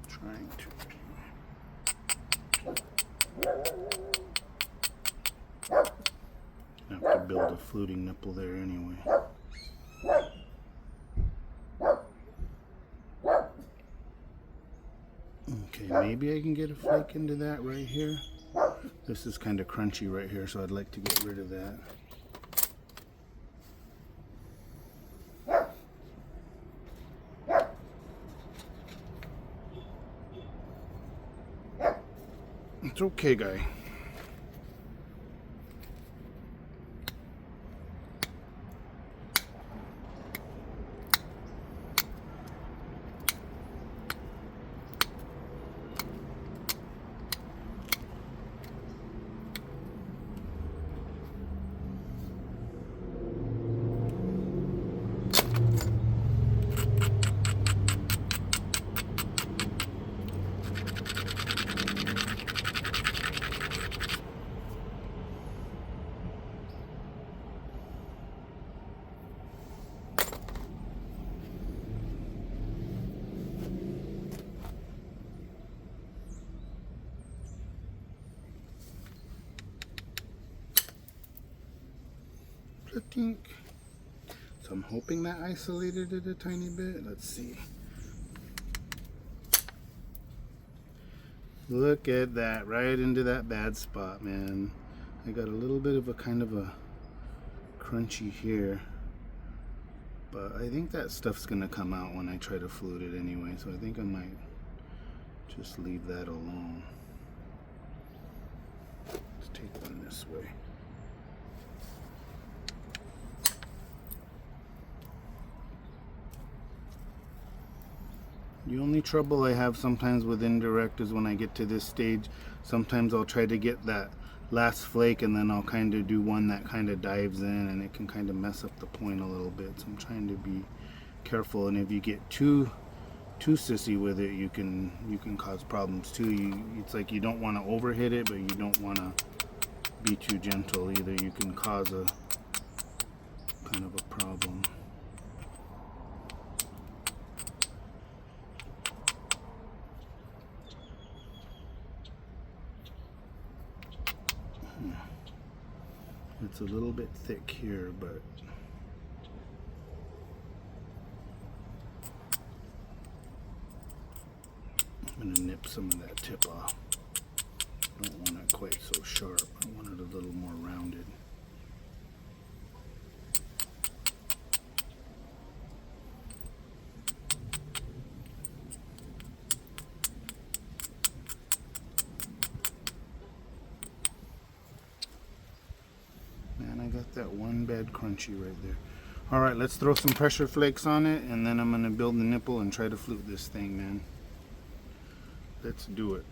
[SPEAKER 1] Trying to. I have to build a fluting nipple there anyway. Okay, maybe I can get a flake into that right here. This is kind of crunchy right here, so I'd like to get rid of that. It's okay, guy. Tink. So I'm hoping that isolated it a tiny bit. Let's see. Look at that, right into that bad spot, man. I got a little bit of a kind of a crunchy here, but I think that stuff's gonna come out when I try to flute it anyway, so I think I might just leave that alone. Let's take one this way. The only trouble I have sometimes with indirect is when I get to this stage, sometimes I'll try to get that last flake and then I'll kind of do one that kind of dives in, and it can kind of mess up the point a little bit. So I'm trying to be careful, and if you get too sissy with it, you can cause problems too. It's like you don't want to overhit it, but you don't want to be too gentle either. You can cause a kind of a problem. It's a little bit thick here, but I'm gonna nip some of that tip off. I don't want it quite so sharp. I want it a little more rounded. Man, I got that one bad crunchy right there. All right, let's throw some pressure flakes on it, and then I'm gonna build the nipple and try to flute this thing, man. Let's do it.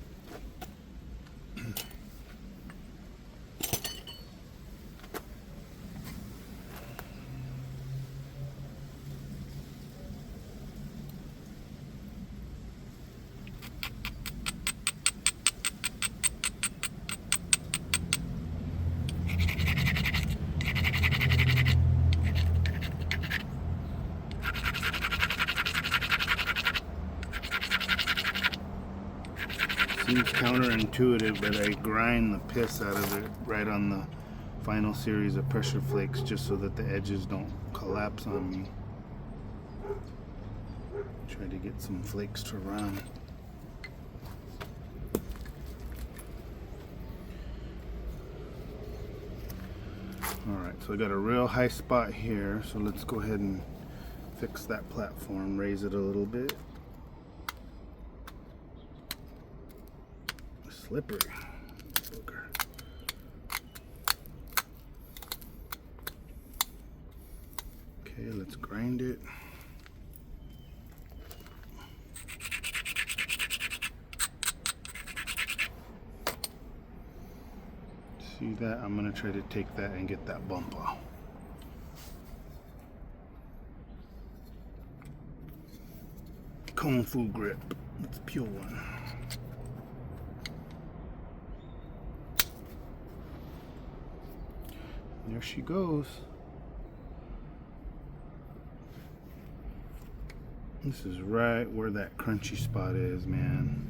[SPEAKER 1] Seems counterintuitive, but I grind the piss out of it right on the final series of pressure flakes just so that the edges don't collapse on me. Try to get some flakes to run. Alright, so I got a real high spot here, so let's go ahead and fix that platform, raise it a little bit. Slippery. Booger. Okay, let's grind it. See that? I'm going to try to take that and get that bump off. Kung Fu grip. Let's peel one. There she goes. This is right where that crunchy spot is, man.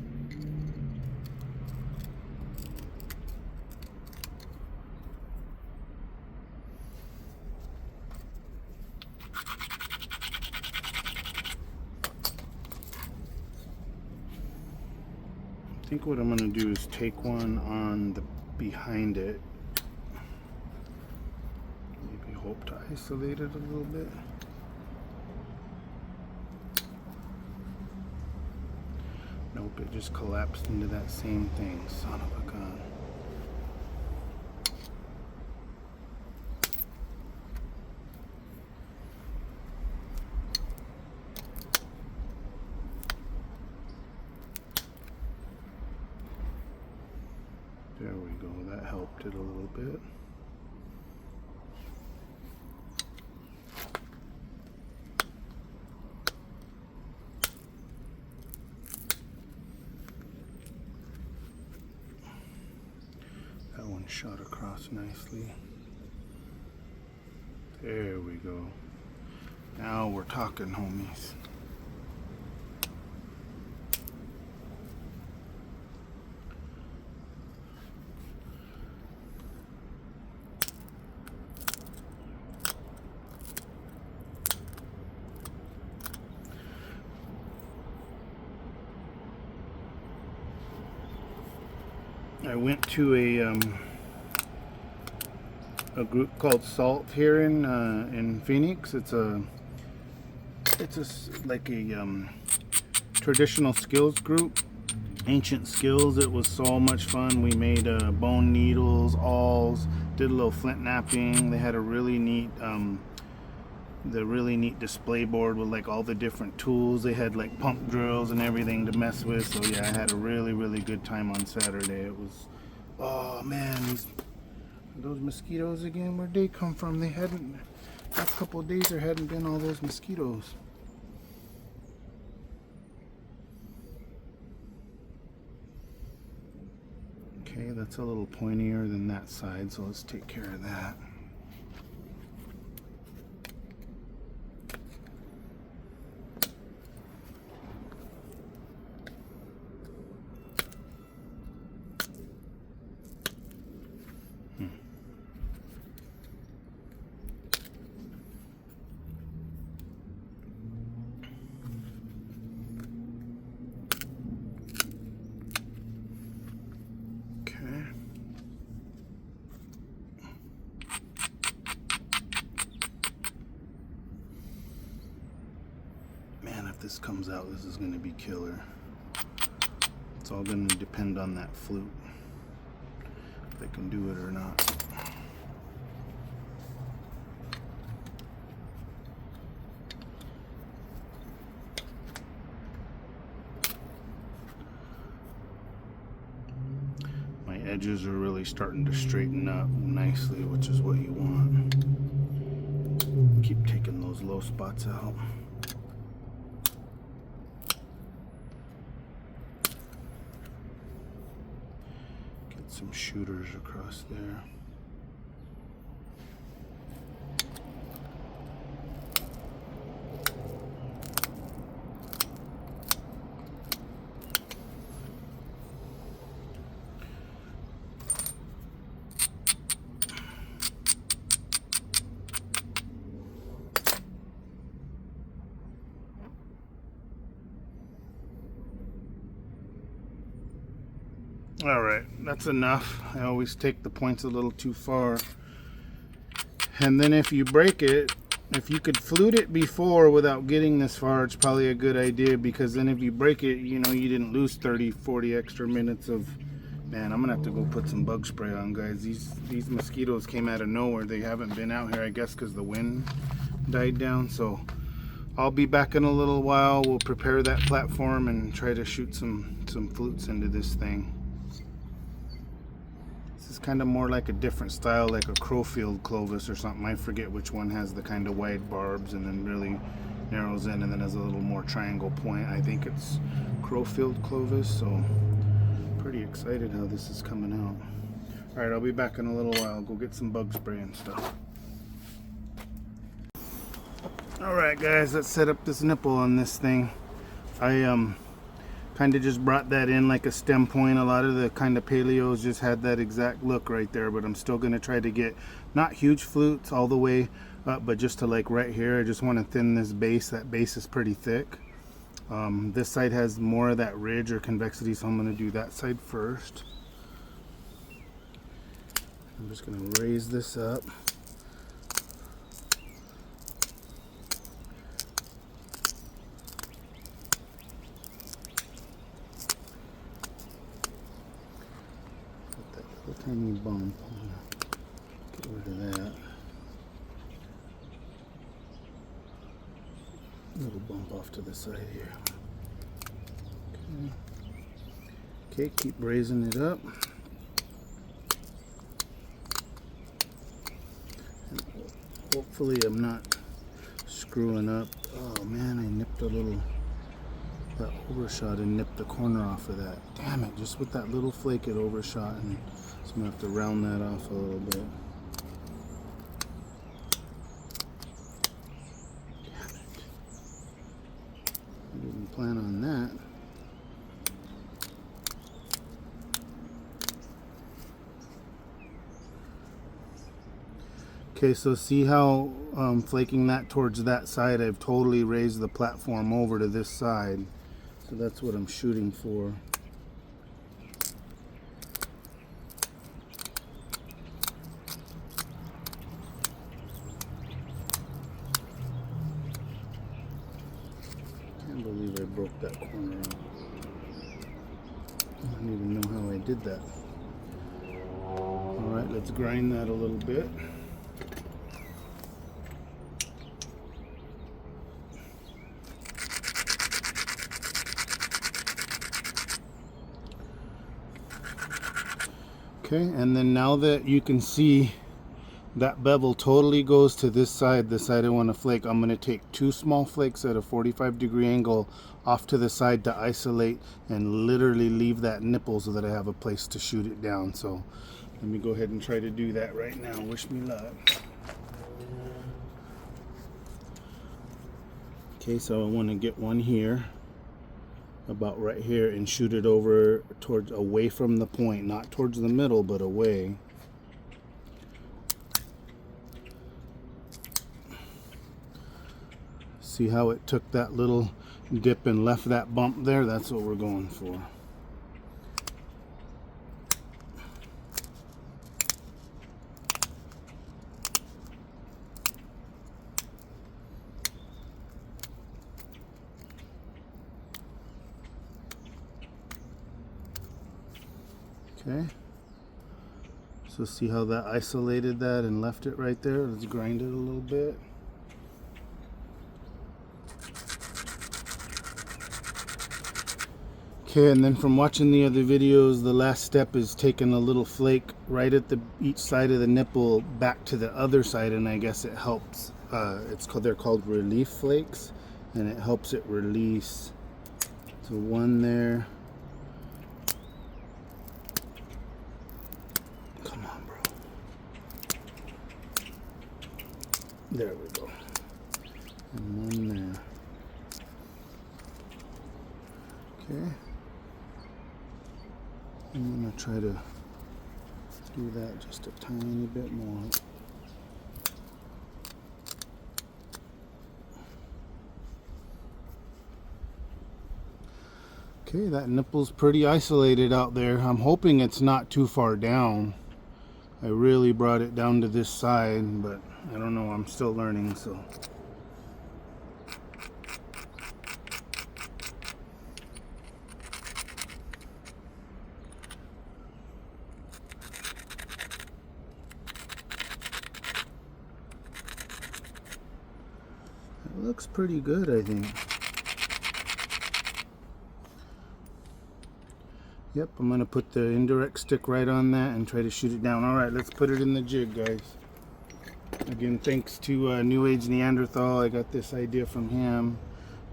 [SPEAKER 1] I think what I'm going to do is take one on the behind it. Hope to isolate it a little bit. Nope, it just collapsed into that same thing. Son of a gun. There we go, that helped it a little bit. Shot across nicely. There we go. Now we're talking, homies. I went to a group called Salt here in Phoenix. It's like a traditional skills group, ancient skills. It was so much fun. We made bone needles, awls, did a little flint knapping. They had a really neat display board with like all the different tools. They had like pump drills and everything to mess with. So yeah, I had a really good time on Saturday. It was, oh man, those mosquitoes again. Where'd they come from? They hadn't, last couple of days there hadn't been all those mosquitoes. Okay, that's a little pointier than that side, so let's take care of that. If this comes out, this is going to be killer. It's all going to depend on that flute, if they can do it or not. My edges are really starting to straighten up nicely, which is what you want. Keep taking those low spots out. Some shooters across there. Alright, that's enough. I always take the points a little too far. And then if you break it, if you could flute it before without getting this far, it's probably a good idea, because then if you break it, you know, you didn't lose 30, 40 extra minutes of... Man, I'm gonna have to go put some bug spray on, guys. These mosquitoes came out of nowhere. They haven't been out here, I guess, because the wind died down. So I'll be back in a little while. We'll prepare that platform and try to shoot some flutes into this thing. This is kind of more like a different style, like a Crowfield Clovis or something. I forget which one has the kind of wide barbs and then really narrows in and then has a little more triangle point. I think it's Crowfield Clovis, so pretty excited how this is coming out. Alright, I'll be back in a little while. Go get some bug spray and stuff. Alright guys, let's set up this nipple on this thing. I kind of just brought that in like a stem point. A lot of the kind of paleos just had that exact look right there, but I'm still going to try to get not huge flutes all the way up, but just to like right here. I just want to thin this base. That base is pretty thick. This side has more of that ridge or convexity, so I'm going to do that side first. I'm just going to raise this up. Tiny bump. Get rid of that. Little bump off to the side here. Okay, keep raising it up. And hopefully I'm not screwing up. Oh man, I nipped a little, that overshot and nipped the corner off of that. Damn it, just with that little flake it overshot, and so I'm going to have to round that off a little bit. Damn it. I didn't plan on that. Okay, so see how flaking that towards that side, I've totally raised the platform over to this side. So that's what I'm shooting for. broke that corner off. I don't even know how I did that. Alright, let's grind that a little bit. Okay, and then now that you can see that bevel totally goes to this side, the side I want to flake, I'm going to take 2 small flakes at a 45-degree angle off to the side to isolate and literally leave that nipple so that I have a place to shoot it down. So let me go ahead and try to do that right now. Wish me luck. Okay, so I want to get one here, about right here, and shoot it over towards, away from the point, not towards the middle but away. See how it took that little dip and left that bump there? That's what we're going for. Okay, so see how that isolated that and left it right there? Let's grind it a little bit. Okay, and then from watching the other videos, the last step is taking a little flake right at each side of the nipple back to the other side, and I guess it helps. They're called relief flakes, and it helps it release. So one there. Come on, bro. There we go. And one there. Okay. I'm going to try to do that just a tiny bit more. Okay, that nipple's pretty isolated out there. I'm hoping it's not too far down. I really brought it down to this side, but I don't know, I'm still learning, so. It looks pretty good, I think. Yep, I'm going to put the indirect stick right on that and try to shoot it down. Alright, let's put it in the jig, guys. Again, thanks to New Age Neanderthal, I got this idea from him.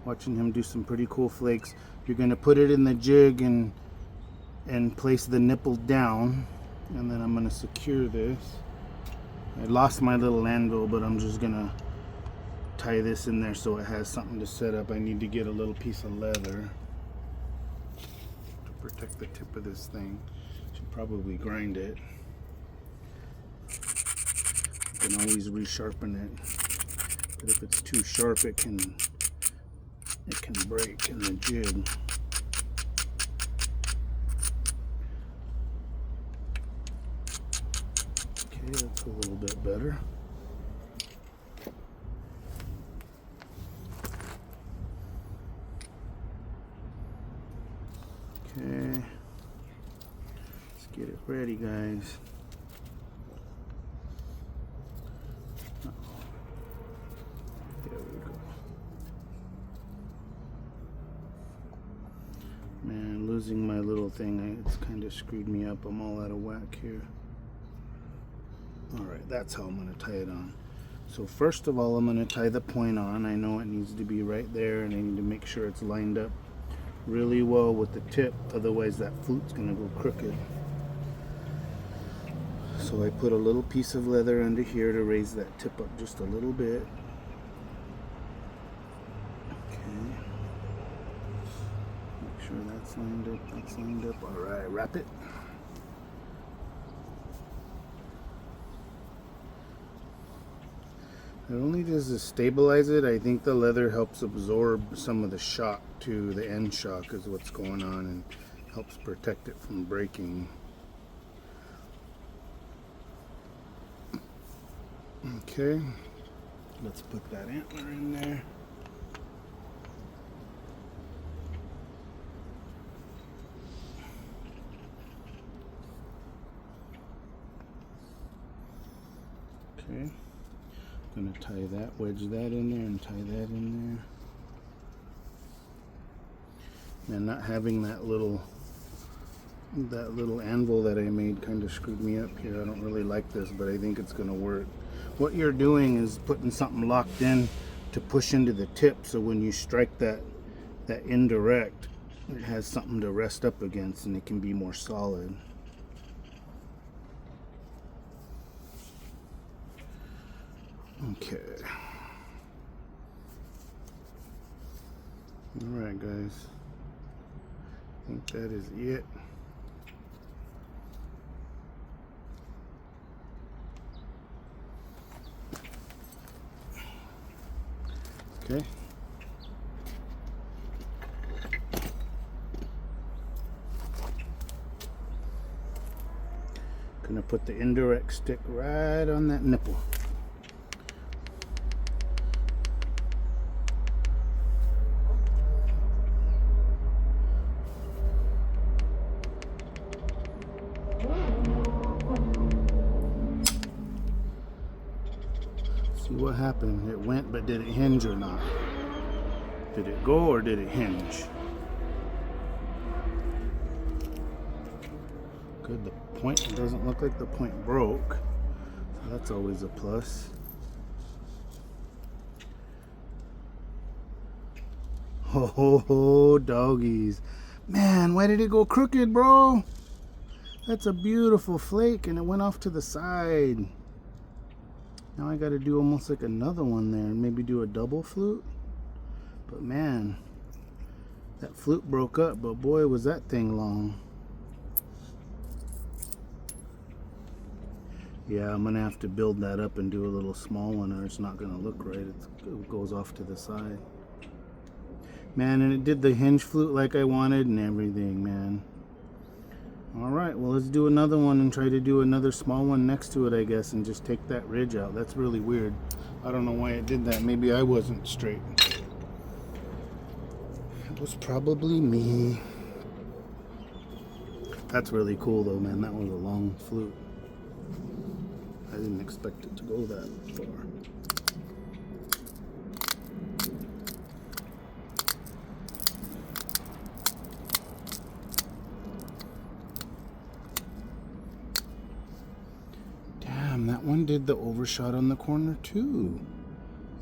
[SPEAKER 1] Watching him do some pretty cool flakes. You're going to put it in the jig and place the nipple down. And then I'm going to secure this. I lost my little anvil, but I'm just going to tie this in there so it has something to set up. I need to get a little piece of leather protect the tip of this thing. Should probably grind it. You can always resharpen it, but if it's too sharp, it can break in the jig. Okay, that's a little bit better. Okay, let's get it ready, guys. There we go. Man, losing my little thing, it's kind of screwed me up. I'm all out of whack here. Alright, that's how I'm going to tie it on. So first of all, I'm going to tie the point on. I know it needs to be right there, and I need to make sure it's lined up really well with the tip, otherwise that flute's gonna go crooked. So I put a little piece of leather under here to raise that tip up just a little bit. Okay. Make sure that's lined up, that's lined up. Alright, wrap it. Not only does this stabilize it, I think the leather helps absorb some of the shock too. The end shock is what's going on and helps protect it from breaking. Okay, let's put that antler in there. tie that, wedge that in there and tie that in there. And not having that little anvil that I made kind of screwed me up here. I don't really like this, but I think it's gonna work. What you're doing is putting something locked in to push into the tip, so when you strike that indirect, it has something to rest up against and it can be more solid. Okay. Alright guys. I think that is it. Okay. Gonna put the indirect stick right on that nipple. See what happened. It went, but did it hinge or not? Did it go or did it hinge? Good, the point doesn't look like the point broke. So that's always a plus. Ho ho ho, doggies. Man, why did it go crooked, bro? That's a beautiful flake and it went off to the side. Now I gotta do almost like another one there and maybe do a double flute. But man, that flute broke up, but boy was that thing long. Yeah, I'm gonna have to build that up and do a little small one or it's not gonna look right. It goes off to the side. Man, and it did the hinge flute like I wanted and everything, man. Alright, well let's do another one and try to do another small one next to it, I guess, and just take that ridge out. That's really weird. I don't know why it did that. Maybe I wasn't straight. It was probably me. That's really cool though, man. That was a long flute. I didn't expect it to go that far. That one did the overshot on the corner too.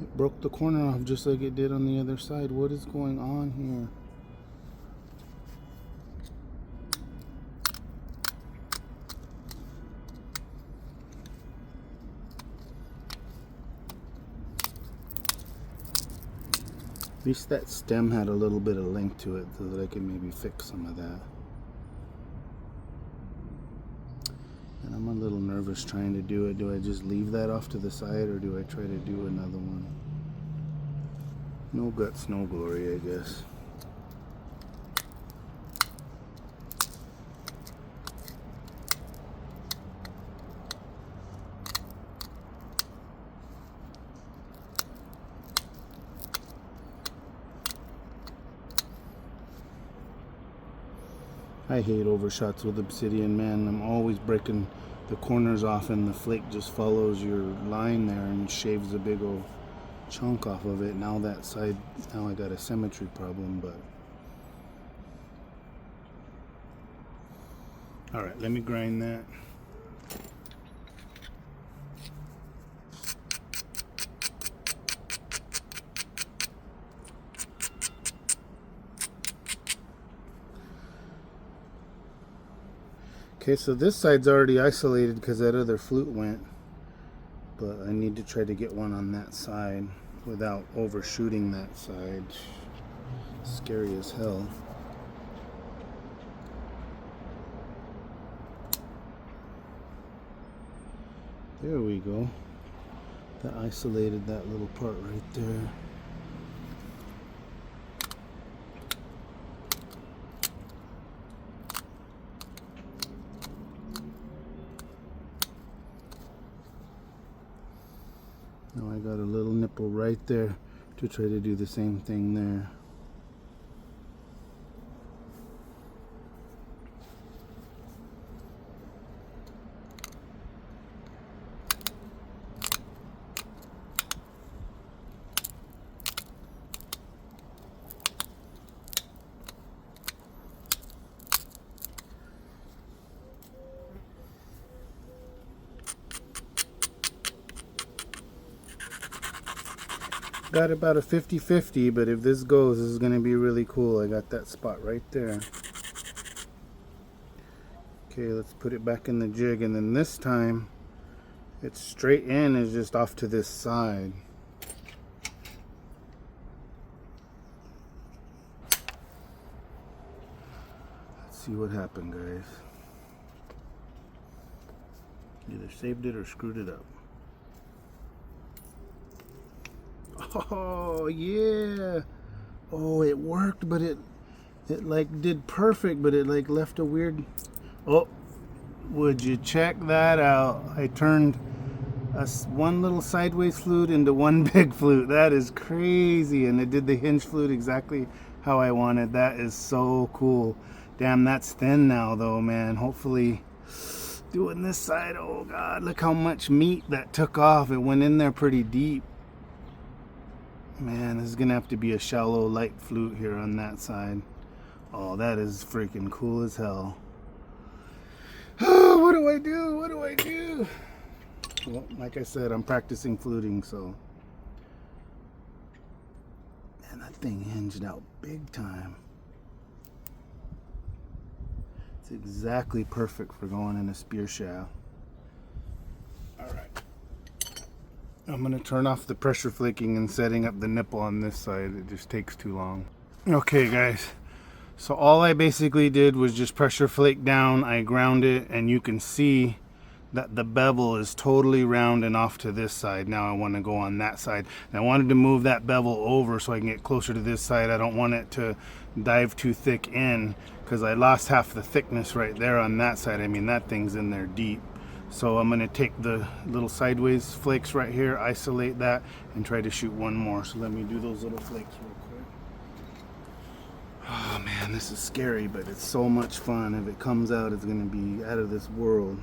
[SPEAKER 1] It broke the corner off just like it did on the other side. What is going on here? At least that stem had a little bit of length to it so that I can maybe fix some of that. And I'm a little nervous trying to do it. Do I just leave that off to the side or do I try to do another one? No guts, no glory, I guess. I hate overshots with obsidian, man. I'm always breaking the corners off and the flake just follows your line there and shaves a big old chunk off of it. Now that side, now I got a symmetry problem, but all right, let me grind that. Okay, so this side's already isolated because that other flute went, but I need to try to get one on that side without overshooting that side. Scary as hell. There we go. That isolated that little part right there. Now I got a little nipple right there to try to do the same thing there. got about a 50-50, but if this goes, this is going to be really cool. I got that spot right there. Okay, let's put it back in the jig, and then this time it's straight in, is just off to this side. Let's see what happened, guys. Either saved it or screwed it up. Oh yeah. Oh, it worked, but it like did perfect, but it like left a weird. Oh, would you check that out? I turned one little sideways flute into one big flute. That is crazy, and it did the hinge flute exactly how I wanted. That is so cool. Damn, that's thin now though, man. Hopefully doing this side. Oh god, look how much meat that took off. It went in there pretty deep. Man, this is gonna have to be a shallow light flute here on that side. Oh, that is freaking cool as hell. Oh, what do I do? What do I do? Well, like I said, I'm practicing fluting, so. Man, that thing hinged out big time. It's exactly perfect for going in a spear shaft. All right. I'm going to turn off the pressure flaking and setting up the nipple on this side. It just takes too long. Okay, guys. So all I basically did was just pressure flake down. I ground it, and you can see that the bevel is totally round and off to this side. Now I want to go on that side. And I wanted to move that bevel over so I can get closer to this side. I don't want it to dive too thick in because I lost half the thickness right there on that side. I mean, that thing's in there deep. So I'm going to take the little sideways flakes right here, isolate that, and try to shoot one more. So let me do those little flakes real quick. Oh man, this is scary, but it's so much fun. If it comes out, it's going to be out of this world.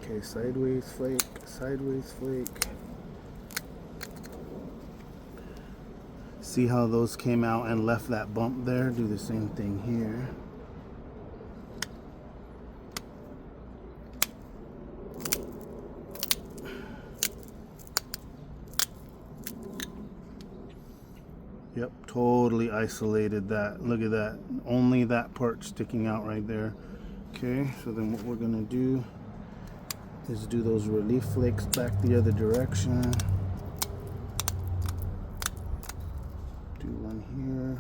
[SPEAKER 1] Okay, sideways flake, sideways flake. See how those came out and left that bump there? Do the same thing here. Yep, totally isolated that. Look at that. Only that part sticking out right there. Okay, so then what we're gonna do is do those relief flakes back the other direction. Do one here.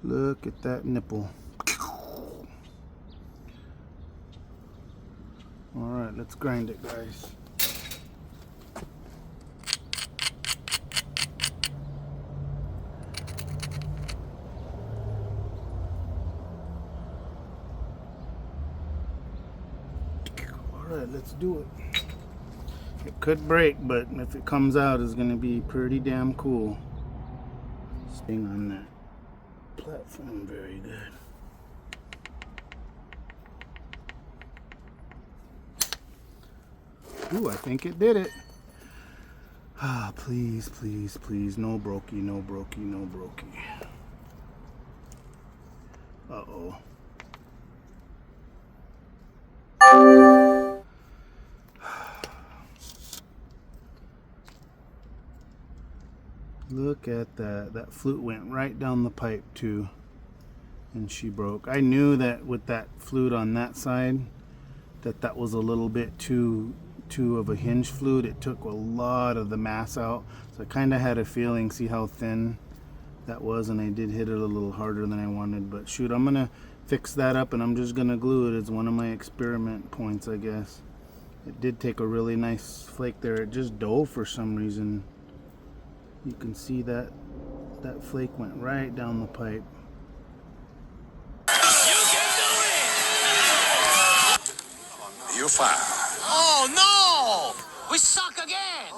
[SPEAKER 1] Look at that nipple. Alright, let's grind it, guys. Alright, let's do it. It could break, but if it comes out, it's going to be pretty damn cool. Staying on that platform very good. Ooh, I think it did it. Ah, please, please, please. No brokey, no brokey, no brokey. Uh-oh. Look at that. That flute went right down the pipe, too. And she broke. I knew that with that flute on that side, that was a little bit too of a hinge flute. It took a lot of the mass out, so I kind of had a feeling. See how thin that was, and I did hit it a little harder than I wanted. But shoot, I'm gonna fix that up, and I'm just gonna glue it as one of my experiment points, I guess. It did take a really nice flake there. It just dove for some reason. You can see that flake went right down the pipe.
[SPEAKER 2] You can do it!
[SPEAKER 3] You're fired.
[SPEAKER 2] Oh no! We suck again!